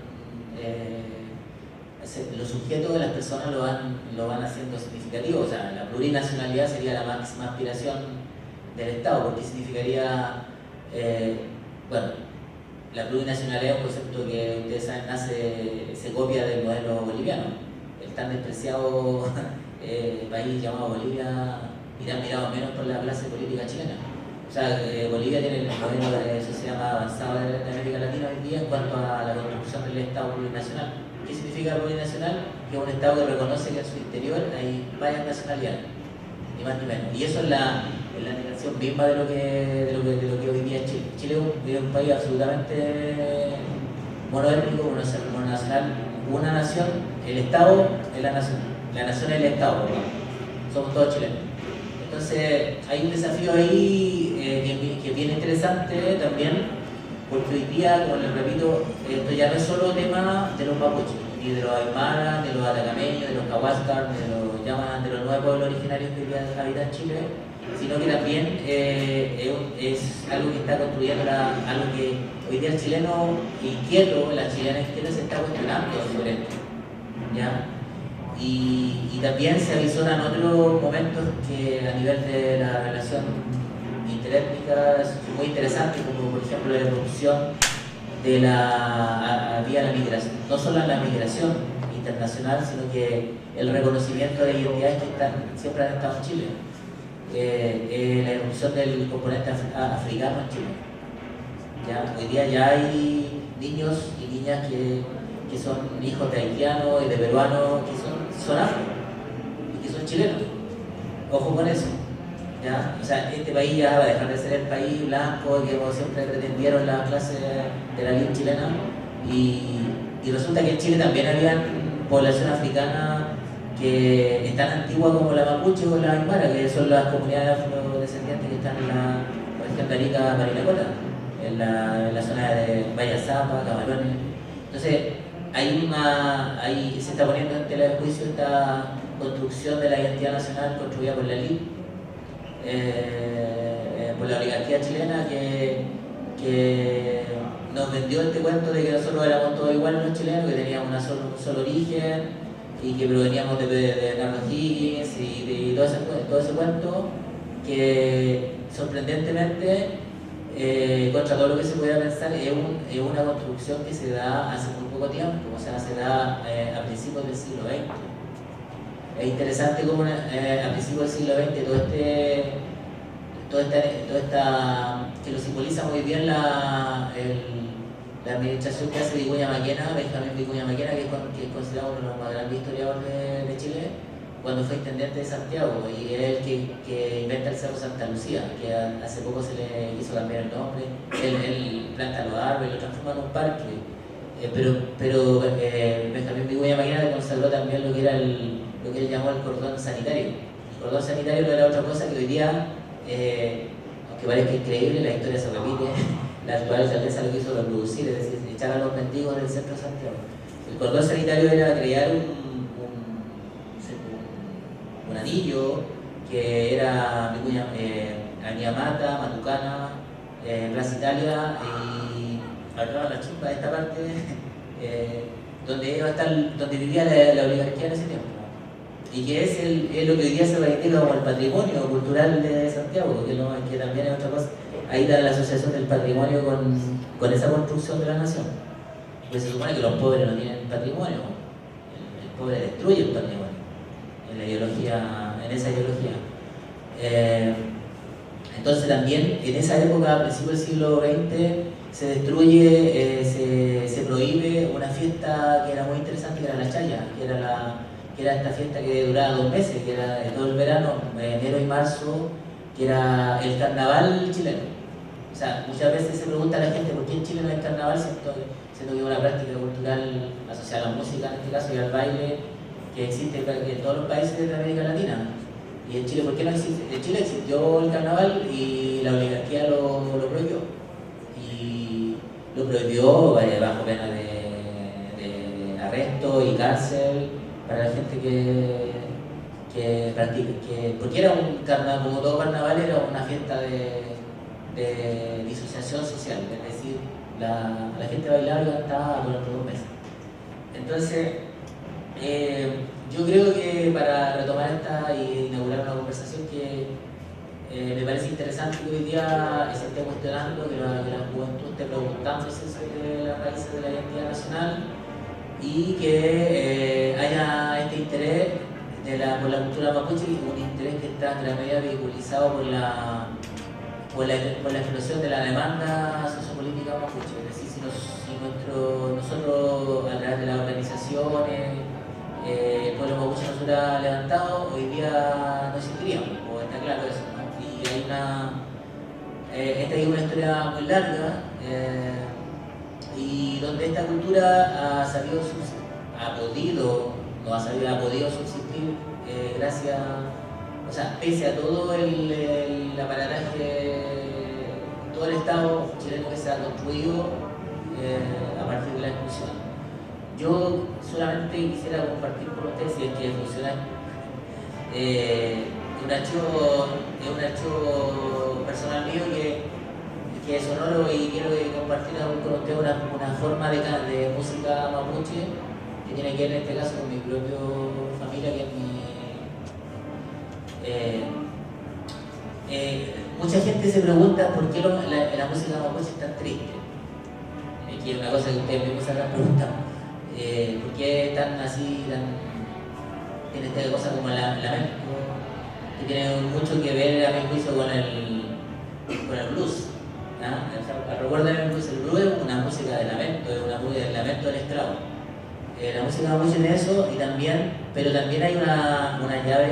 los sujetos de las personas lo van haciendo significativo. O sea, la plurinacionalidad sería la máxima aspiración del Estado, porque significaría, la plurinacionalidad es un concepto que ustedes saben se copia del modelo boliviano. El tan despreciado país llamado Bolivia irá mirado menos por la clase política chilena. O sea, Bolivia tiene el modelo de sociedad más avanzado de América Latina hoy día en cuanto a la construcción del Estado plurinacional. ¿Qué significa plurinacional? Que es un Estado que reconoce que en su interior hay varias nacionalidades, ni más ni menos. Y eso es la negación misma de lo que hoy día es Chile. Chile es un país absolutamente monoétnico, mononacional, una nación, el Estado es la nación es el Estado, somos todos chilenos. Entonces hay un desafío ahí que es bien interesante también, porque hoy día, como les repito, esto ya no es solo tema de los mapuches, ni de los aymaras, de los atacameños, de los cahuascar, de los 9 pueblos originarios que hoy día habitan Chile, sino que también es algo que está construyendo algo que hoy día el chileno inquieto, la chilena inquieta se está cuestionando sobre esto, ¿ya? Y también se avisoran otros momentos que a nivel de la relación interétnica es muy interesante, como por ejemplo la erupción de la migración, no solo la migración internacional, sino que el reconocimiento de identidades que siempre han estado en Chile. La erupción del componente africano en Chile. ¿Ya? Hoy día ya hay niños y niñas que son hijos de haitianos y de peruanos que son afro y que son chilenos. Ojo con eso. ¿Ya? O sea, este país ya va a dejar de ser el país blanco que como siempre pretendieron la clase de la elite chilena, y resulta que en Chile también había población africana que es tan antigua como la mapuche o la aymara, que son las comunidades afrodescendientes que están en la región de Arica, Parinacota, en la zona de Vallazapa, Camarones. Entonces, se está poniendo en tela de juicio esta construcción de la identidad nacional construida por la elite, por la oligarquía chilena, que nos vendió este cuento de que nosotros éramos todos iguales los chilenos, que teníamos un solo origen, y que proveníamos de Bernardo Higgins y de todo ese cuento, que sorprendentemente, contra todo lo que se pudiera pensar, es una construcción que se da hace muy poco tiempo, o sea, se da a principios del siglo XX. Es interesante cómo a principios del siglo XX que lo simboliza muy bien la administración que hace Vicuña Maquena, Benjamín Vicuña Maquena, que es considerado uno de los más grandes historiadores de Chile, cuando fue intendente de Santiago, y es el que inventa el Cerro Santa Lucía, que hace poco se le hizo cambiar el nombre. Él planta los árboles, lo transforma en un parque, pero Benjamín Vicuña Maquena consagró también lo que él llamó el cordón sanitario. El cordón sanitario no era otra cosa que hoy día, aunque parezca increíble, la historia se repite. La actual alcaldesa lo quiso reproducir, es decir, echar a los mendigos del centro de Santiago. El cordón sanitario era crear un anillo que era Aniamata, Matucana, Plaza Italia y acá la chimpa de esta parte, donde vivía la oligarquía en ese tiempo. Y que es lo que hoy día se reivindica como el patrimonio cultural de Santiago, que también es otra cosa. Ahí está la asociación del patrimonio con esa construcción de la nación. Pues se supone que los pobres no tienen patrimonio, el pobre destruye el patrimonio en esa ideología. Entonces también en esa época, a principios del siglo XX, se destruye, se prohíbe una fiesta que era muy interesante, que era la Chaya, que era esta fiesta que duraba 2 meses, que era todo el verano, enero y marzo, que era el carnaval chileno. O sea, muchas veces se pregunta a la gente por qué en Chile no hay carnaval, siendo que es una práctica cultural asociada a la música en este caso y al baile que existe en todos los países de América Latina. Y en Chile, ¿por qué no existe? En Chile existió el carnaval y la oligarquía lo prohibió. Y lo prohibió bajo pena de arresto y cárcel para la gente que practica. Porque era un carnaval, como todo carnaval, era una fiesta de disociación social, es decir, la gente bailaba y cantaba durante 2 meses. Entonces, yo creo que para retomar esta y inaugurar una conversación que me parece interesante que hoy día se esté cuestionando, que la juventud esté preguntándose sobre las raíces de la identidad nacional y que haya este interés por la cultura mapuche, un interés que está en gran medida vehiculizado por la explosión de la demanda sociopolítica mapuche. Es decir, si nosotros a través de las organizaciones, el pueblo mapuche no se hubiera levantado, hoy día no existiríamos, o está claro eso, ¿no? Y esta es una historia muy larga, y donde esta cultura ha podido subsistir gracias, o sea, pese a todo el aparataje, todo el Estado chileno que se ha construido a partir de la exclusión. Yo solamente quisiera compartir con ustedes, si es que funciona, un archivo personal mío que es sonoro y quiero compartir con ustedes una forma de música mapuche que tiene que ver en este caso con mi propia familia, que es mucha gente se pregunta por qué la música mapuche es tan triste. Que es una cosa que ustedes mismos se habrán preguntado. ¿Por qué es tan así, tiene esta cosa como el lamento? Que tiene mucho que ver, a mi juicio, con el blues. ¿No? Recuerden el blues es una música de lamento, es una música del lamento del esclavo. La música mapuche tiene eso, pero también hay una llave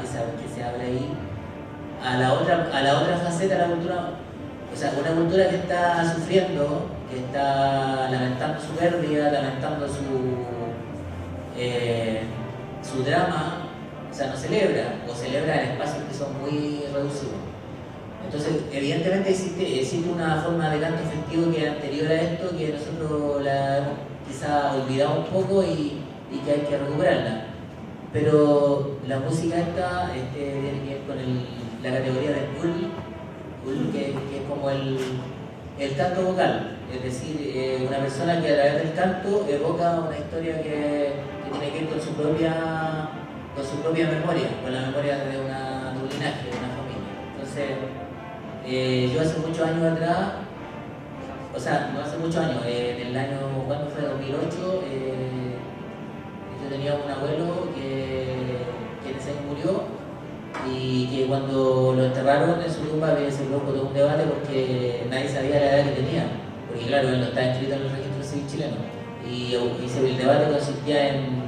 que se abre ahí a la otra faceta de la cultura, o sea, una cultura que está sufriendo, que está lamentando su pérdida, lamentando su drama, o sea, no celebra, o celebra en espacios que son muy reducidos. Entonces, evidentemente existe una forma de canto festivo que es anterior a esto, que nosotros la hemos quizá olvidado un poco y que hay que recuperarla. Pero la música esta tiene que ver con la categoría del ul, que es como el canto vocal, es decir, una persona que a través del canto evoca una historia que tiene que ver con su propia memoria, con la memoria de un linaje, de una familia. Entonces, yo hace muchos años atrás, o sea, no hace muchos años, en el año, ¿cuándo fue? 2008, yo tenía un abuelo que ese año murió y que cuando lo enterraron en su tumba se produjo todo un debate porque nadie sabía la edad que tenía, porque claro, él no está inscrito en el registro civil chileno y el debate consistía en,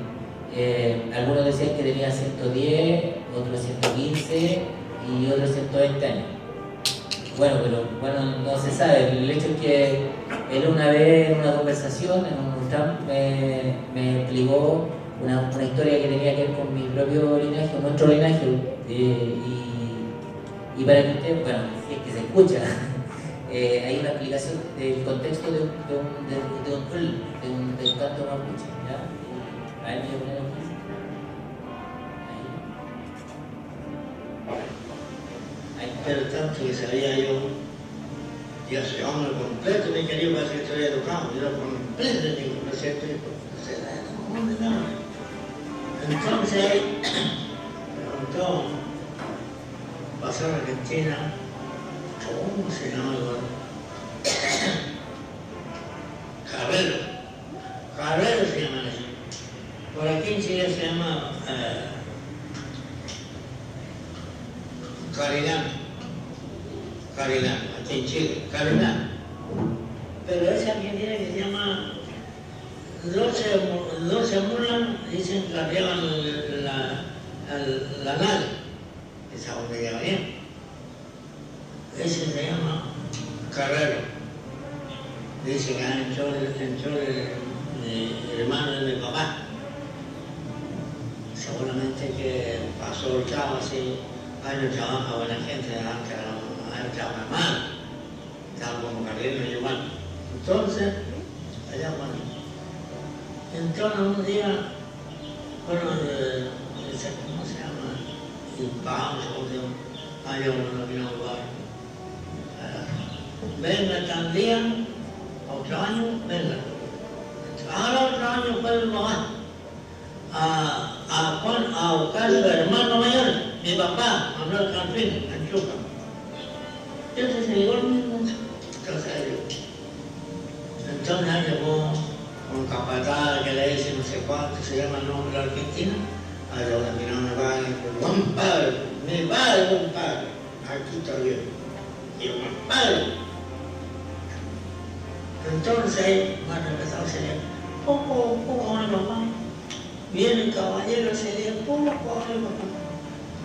algunos decían que tenía 110, otros 115 y otros 120 años. Bueno, pero no se sabe. El hecho es que él una vez en una conversación, en un camp, me explicó una historia que tenía que ver con mi propio linaje, con nuestro linaje, y para que usted, bueno, si es que se escucha, hay una explicación del contexto de un canto mapuche, ¿ya? A ver, me voy a poner aquí. Pero tanto que sabía yo soy hombre completo, me quería para que estoy educado, yo era completo, digo, no sé, entonces ahí preguntó, pasó a Argentina, ¿cómo se llama el lugar? Carrero se llama eso. Por aquí en Chile se llama Carilán, aquí en Chile, Carilán. pero esa argentina que se llama 12 mulas, dicen que arriban la nave, esa donde llega bien. Ese se llama Carrero. Dice que entró el hermano de mi papá. Seguramente que pasó el chavo así, años trabaja buena gente, años trabaja mal, estaba como carrero y igual. Entonces, allá bueno. Entonces un día, bueno, ¿cómo se llama? El pago, hay uno que no va. Venga tal día, otro año, venga. Ahora otro año fue mi mamá a buscar a su hermano mayor, mi papá, Manuel Canfín, en Chuca. Entonces se llegó el mismo. Entonces ahí llegó un capataz que le dice no sé cuánto, se llama el nombre de Argentina. Ahí lo terminó mi padre, buen padre, buen padre, aquí está bien. Y buen padre. Entonces, bueno, empezó a ser poco a mi mamá. Viene el caballero, se lee poco a mi papá.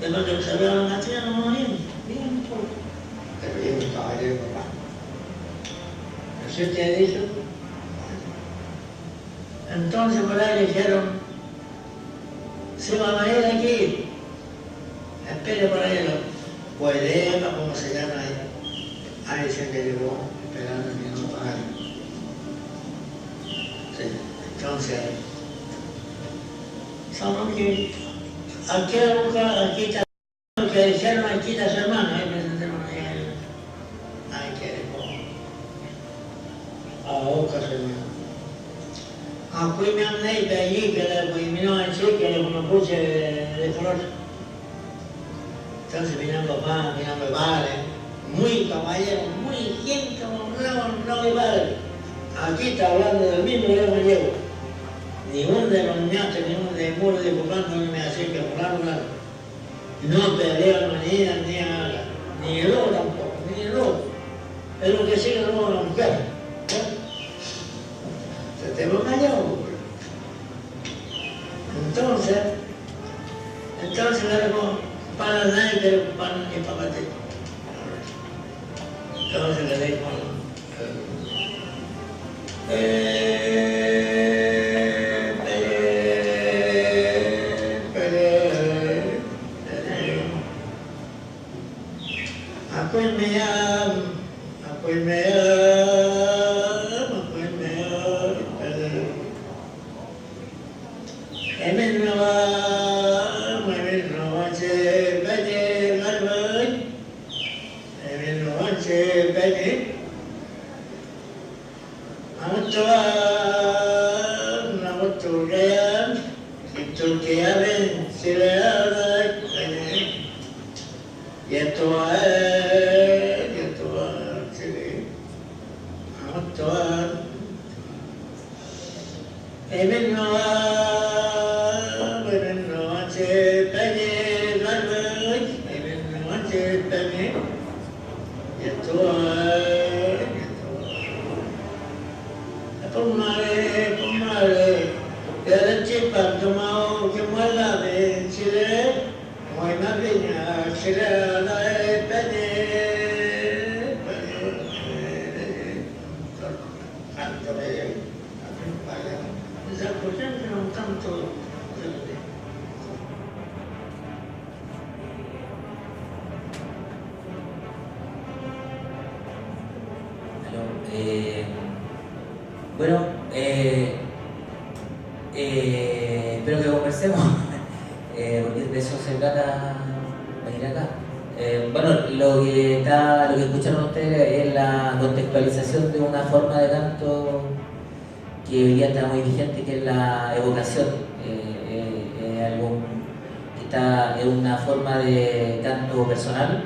De lo que se ve a la tía, no bien poco. Pero viene el caballero, papá. ¿Así usted ha dicho? Entonces por ahí le dijeron, se van a ir aquí, espere por ahí, puede, ¿cómo se llama ahí? Ahí se que llegó esperando a mi papá. Sí. Entonces, son que aquí está, que dijeron aquí está su hermano, ahí presentaron ahí que a buscar su hermano. Aquí me han leído allí que le eliminó a chico, que le puse de color. Entonces vino mi padre, muy caballero, muy gente, no mi padre. Aquí está hablando del mismo que yo me llevo. Ni uno de los niños, ni uno de muro de Copán no me hace que hablar. No peleo ni el lobo tampoco, ni el lobo. Es lo que sigue el lobo de la mujer. Te hemos callado. Entonces le digo, para nadie, pero para mi papá te. Entonces le digo, bueno, espero que conversemos, porque de eso se trata venir acá. Bueno, lo que escucharon ustedes es la contextualización de una forma de canto que hoy día está muy vigente, que es la evocación. Es una forma de canto personal,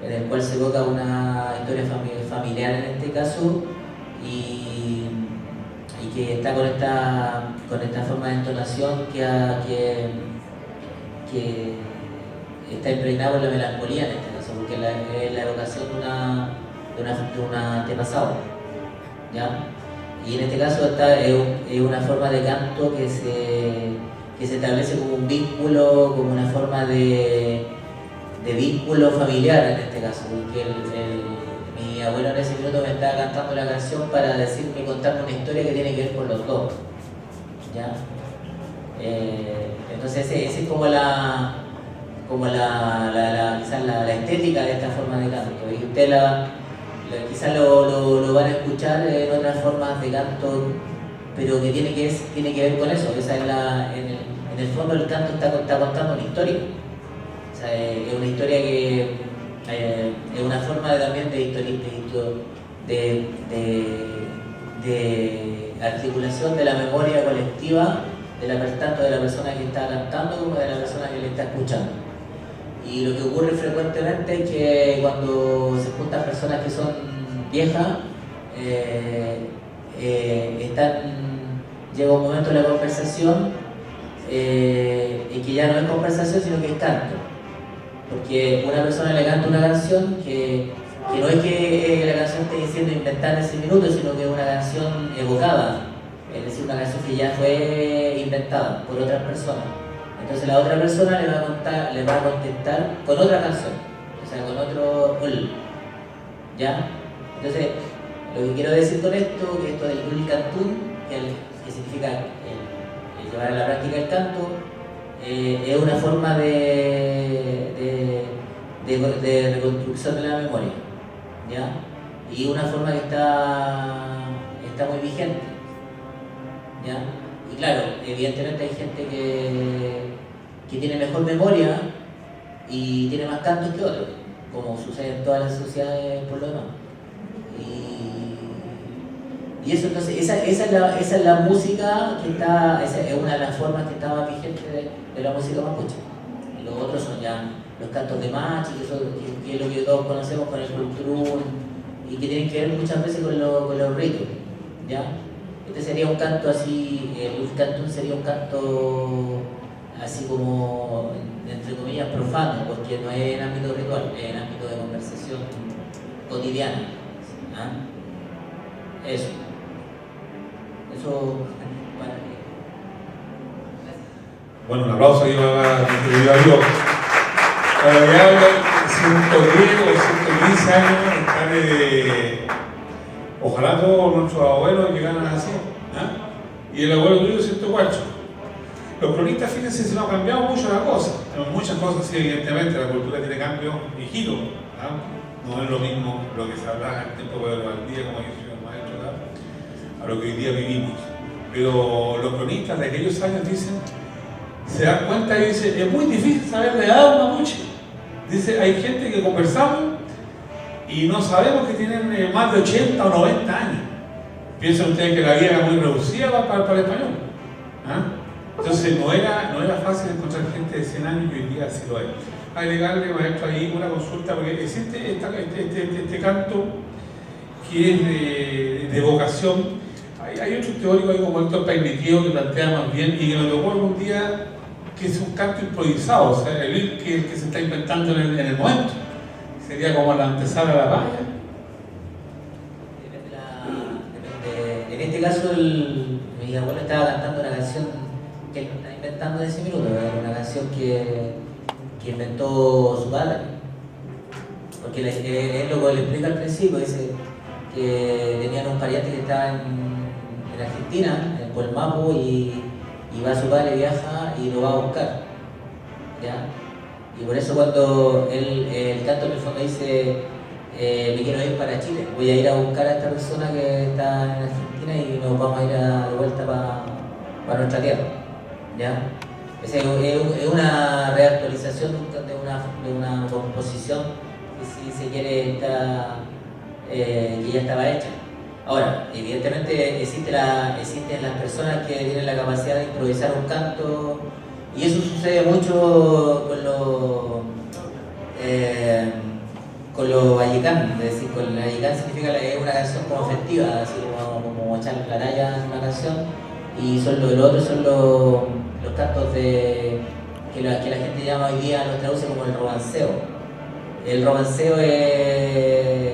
en el cual se evoca una historia familiar en este caso, y que está con esta forma de entonación que está impregnado en la melancolía en este caso, porque es la evocación de un antepasado. ¿ya? Y en este caso es una forma de canto que se establece como un vínculo, como una forma de vínculo familiar en este caso, porque mi abuelo en ese minuto me estaba cantando la canción para decirme, contarme una historia que tiene que ver con los dos, ¿ya? Entonces ese es como quizás la estética de esta forma de canto, y usted quizás lo van a escuchar en otras formas de canto, pero que tiene que ver con eso. Esa es en el fondo el canto está contando una historia. O sea, es una historia que es una forma también de articulación de la memoria colectiva tanto de la persona que está cantando como de la persona que le está escuchando. Y lo que ocurre frecuentemente es que cuando se juntan personas que son viejas, llega un momento de la conversación en que ya no es conversación, sino que es canto. Porque una persona le canta una canción que no es que la canción esté siendo inventada en ese minuto, sino que es una canción evocada, es decir, una canción que ya fue inventada por otras personas. Entonces la otra persona le va a contestar con otra canción, o sea, con otro ul, ¿ya? Entonces, lo que quiero decir con esto, que esto del ul cantún, que significa el llevar a la práctica el canto, es una forma de reconstrucción de la memoria, ¿ya? Y una forma que está muy vigente, ¿ya? Y claro, evidentemente hay gente que tiene mejor memoria y tiene más cantos que otros, como sucede en todas las sociedades por lo demás. Y eso, entonces, esa es la música esa es una de las formas que está más vigente de la música mapuche. Y los otros son ya los cantos de machi, que es lo que todos conocemos con el culturún, y que tienen que ver muchas veces con los ritos, ¿ya? Este sería un canto así, el cantún sería un canto así como, entre comillas, profano, porque no es en ámbito ritual, es en ámbito de conversación cotidiana. ¿Ah? Eso para que... Bueno, un aplauso ahí para mi querido amigo. Ya 110 o 115 años, ojalá todos nuestros abuelos llegaran así, ¿ah? Y el abuelo tuyo 104. Los cronistas, fíjense, se no ha cambiado mucho la cosa. Muchas cosas, sí, evidentemente, la cultura tiene cambios y giros, ¿ah? No es lo mismo lo que se hablaba en el tiempo de Valdía, como dice el maestro, ¿ah? A lo que hoy día vivimos. Pero los cronistas de aquellos años dicen, se dan cuenta y dicen, es muy difícil saber de edad un mapuche. Dice, hay gente que conversamos y no sabemos que tienen más de 80 o 90 años. Piensan ustedes que la vida era muy reducida para el español, ¿ah? Entonces no era fácil encontrar gente de 100 años y hoy día sí lo es. Agregarle, maestro, ahí una consulta, porque existe este canto que es de vocación. Hay otro teórico ahí como Héctor Painiqueo que plantea más bien y que me tocó algún día que es un canto improvisado, o sea, el que se está inventando en el momento. Sería como la antesala a la paya. Depende. En este caso, mi abuelo estaba cantando una canción que él no está inventando en ese minuto, era una canción que inventó su padre. Porque él lo que le explica al principio, dice que tenían un pariente que estaba en Argentina, en Puelmapo, y va su padre, viaja y lo va a buscar, ¿ya? Y por eso cuando el canto en el fondo dice me quiero ir para Chile, voy a ir a buscar a esta persona que está en Argentina y nos vamos a ir de vuelta para nuestra tierra, ¿ya? Es una reactualización de una composición que, si se quiere, que ya estaba hecha. Ahora, evidentemente existen las personas que tienen la capacidad de improvisar un canto, y eso sucede mucho con los vallecán. Es decir, con la vallecán significa que es una canción como festiva, así como echar la raya en una canción, y lo otro son los cantos que la gente llama hoy día, los traduce como el romanceo. El romanceo es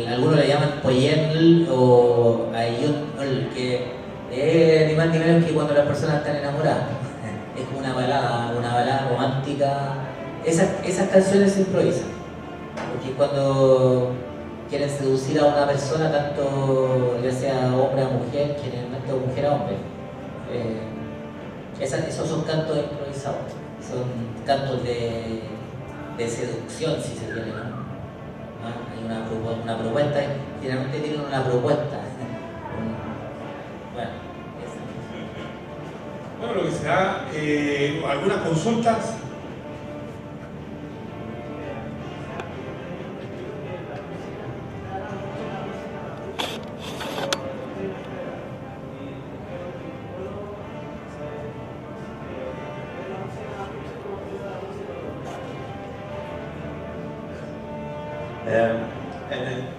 algunos le llaman poyenl o ayunl, que es ni más ni menos que cuando las personas están enamoradas. Es como una balada romántica. Esas canciones se improvisan, porque cuando quieren seducir a una persona, tanto ya sea hombre a mujer, generalmente o mujer a hombre, esos son cantos improvisados, son cantos de seducción, si se quiere, ¿no? Hay una propuesta, generalmente tienen una propuesta. Bueno, lo que se da, algunas consultas.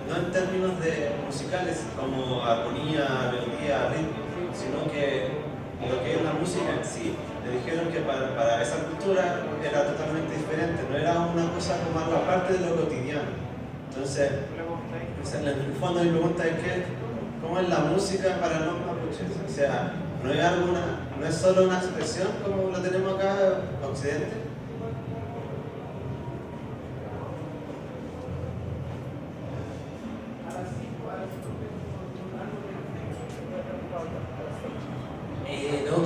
No en términos de musicales como armonía, melodía, ritmo, sino que lo que es la música en sí. Me dijeron que para esa cultura era totalmente diferente, no era una cosa como algo aparte de lo cotidiano. Entonces, en el fondo mi pregunta es ¿cómo es la música para los mapuches? O sea, no es solo una expresión como lo tenemos acá en Occidente.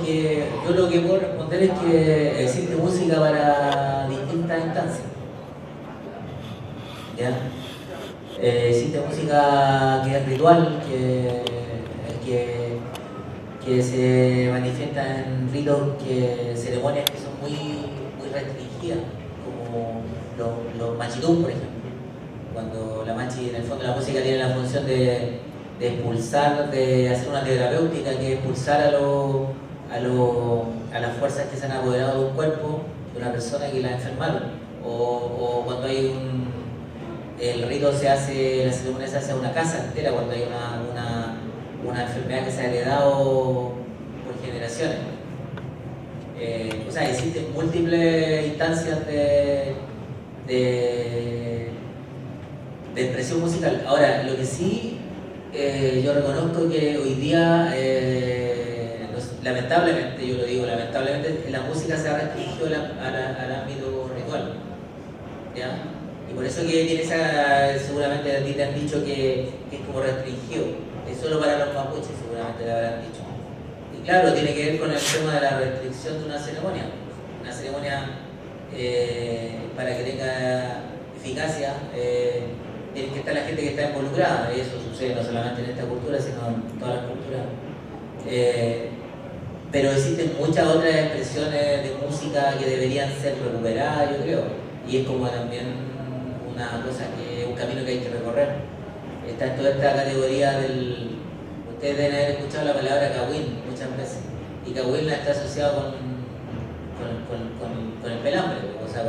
Que yo lo que puedo responder es que existe música para distintas instancias. ¿Ya? Existe música que es ritual, que se manifiesta en ritos, ceremonias que son muy restringidas, como los machitún, por ejemplo. Cuando la machi, en el fondo la música tiene la función de expulsar, de hacer una terapéutica, que es expulsar a las fuerzas que se han apoderado de un cuerpo, de una persona que la enfermaron, o cuando hay el rito se hace, la ceremonia se hace a una casa entera, cuando hay una enfermedad que se ha heredado por generaciones. O sea, existen múltiples instancias de expresión musical. Ahora, lo que sí, yo reconozco que hoy día, lamentablemente, yo lo digo, lamentablemente la música se ha restringido al ámbito ritual, ¿ya? Y por eso que tiene seguramente a ti te han dicho que es como restringido, es solo para los mapuches, seguramente le habrán dicho. Y claro, tiene que ver con el tema de la restricción de una ceremonia para que tenga eficacia. Tiene que estar la gente que está involucrada, y eso sucede no solamente en esta cultura, sino en todas las culturas. Pero existen muchas otras expresiones de música que deberían ser recuperadas, yo creo, y es como también una cosa un camino que hay que recorrer. Está en toda esta categoría ustedes deben haber escuchado la palabra Kawin muchas veces, y Kawin está asociado con el pelambre, o sea,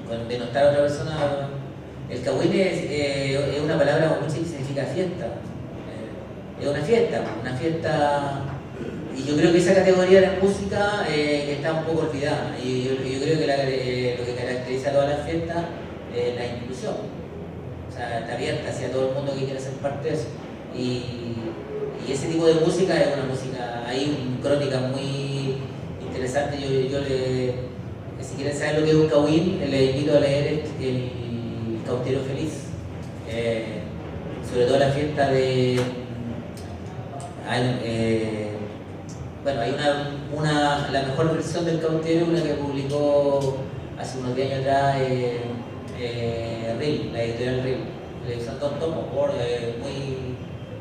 con denostar a otra persona. El Kawin es una palabra mapuche que significa fiesta. Es una fiesta, y yo creo que esa categoría de música está un poco olvidada, y yo creo que lo que caracteriza a todas las fiestas es la inclusión, o sea, está abierta hacia todo el mundo que quiera ser parte de eso, y ese tipo de música es una música, hay crónicas muy interesantes. Si quieren saber lo que es un Kawin, les invito a leer el Cautero Feliz, sobre todo la fiesta de... bueno, hay la mejor versión del Cautero, una que publicó hace unos 10 años atrás RIL, la editorial RIL. Son 2 tomos,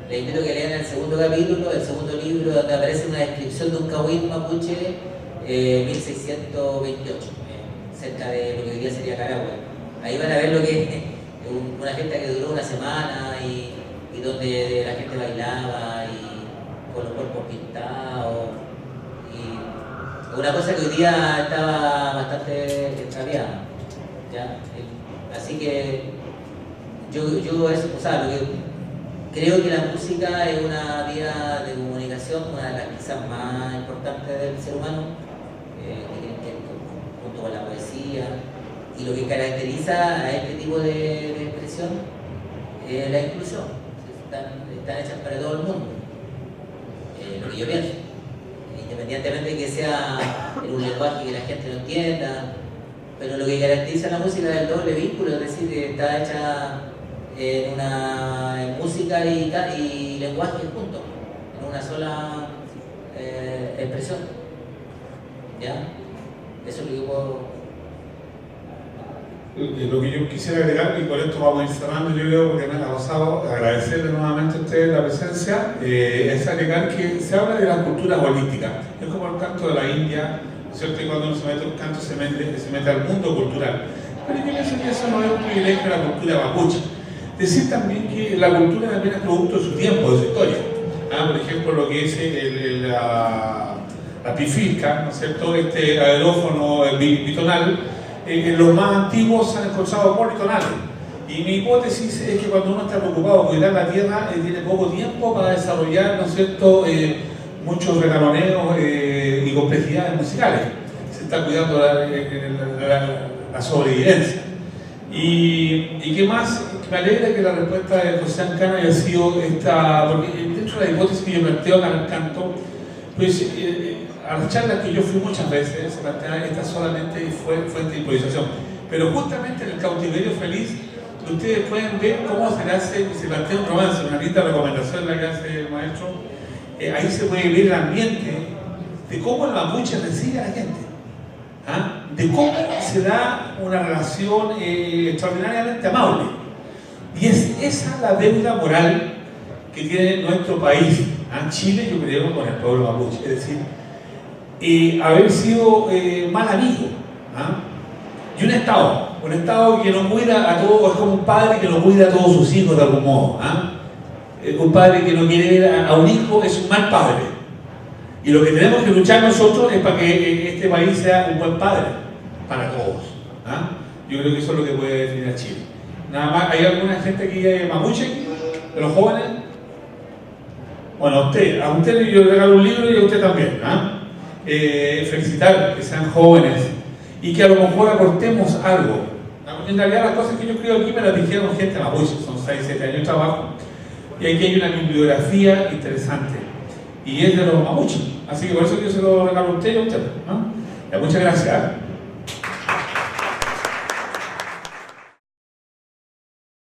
les invito a que lean el segundo capítulo, el segundo libro, donde aparece una descripción de un Kawin mapuche 1628, cerca de lo que hoy día sería Carahue. Ahí van a ver lo que es una fiesta que duró una semana y donde la gente bailaba y con los cuerpos pintados, y una cosa que hoy día estaba bastante extraviada, ¿ya? Así que yo eso, o sea, creo que la música es una vía de comunicación, una de las quizás más importantes del ser humano, que tiene que ver junto con la poesía, Y lo que caracteriza a este tipo de expresión es la inclusión. Están hechas para todo el mundo. Lo que yo pienso. Independientemente de que sea en un lenguaje que la gente no entienda, pero lo que caracteriza la música es el doble vínculo, es decir, que está hecha en música y lenguaje juntos, en una sola expresión. ¿Ya? Eso es lo que puedo... Lo que yo quisiera agregar, y por esto vamos a ir cerrando, yo creo, porque me ha pasado, agradecerle nuevamente a ustedes la presencia, es agregar que se habla de las culturas holísticas. Es como el canto de la India, ¿cierto? Y cuando uno se mete un canto se mete al mundo cultural. Pero yo pienso que eso no es un privilegio de la cultura mapuche. Decir también que la cultura también es producto de su tiempo, de su historia. Por ejemplo, lo que es la pifilca, ¿no es cierto? Este aerófono bitonal. Los más antiguos se han encontrado politonales. Y mi hipótesis es que cuando uno está preocupado por cuidar la tierra, tiene poco tiempo para desarrollar, ¿no es cierto?, muchos regaloneos y complejidades musicales. Se está cuidando la sobrevivencia. Y qué más, me alegra que la respuesta de José Ancana haya sido esta, porque dentro de la hipótesis que yo planteo acá en el canto, pues a las charlas que yo fui muchas veces, se planteaba esta solamente fue fuente de improvisación. Pero justamente en el cautiverio feliz, ustedes pueden ver cómo se plantea un romance, una linda recomendación la que hace el maestro. Ahí se puede ver el ambiente de cómo el mapuche recibe a la gente, de cómo se da una relación extraordinariamente amable. Y es esa la deuda moral que tiene nuestro país, Chile, yo creo, con el pueblo mapuche. Es decir, haber sido mal amigo. Y un Estado que no cuida a todos, es como un padre que no cuida a todos sus hijos de algún modo. Un padre que no quiere ver a un hijo es un mal padre. Y lo que tenemos que luchar nosotros es para que este país sea un buen padre para todos. Yo creo que eso es lo que puede definir a Chile. Nada más, ¿hay alguna gente aquí mapuche, de los jóvenes? Bueno, a usted yo le regalo un libro y a usted también. Felicitar que sean jóvenes y que a lo mejor aportemos algo. En realidad las cosas que yo creo aquí me las dijeron gente mapuche, son 6-7 años de trabajo, y aquí hay una bibliografía interesante y es de los mapuches, así que por eso yo se lo regalo a usted y a usted. Muchas gracias.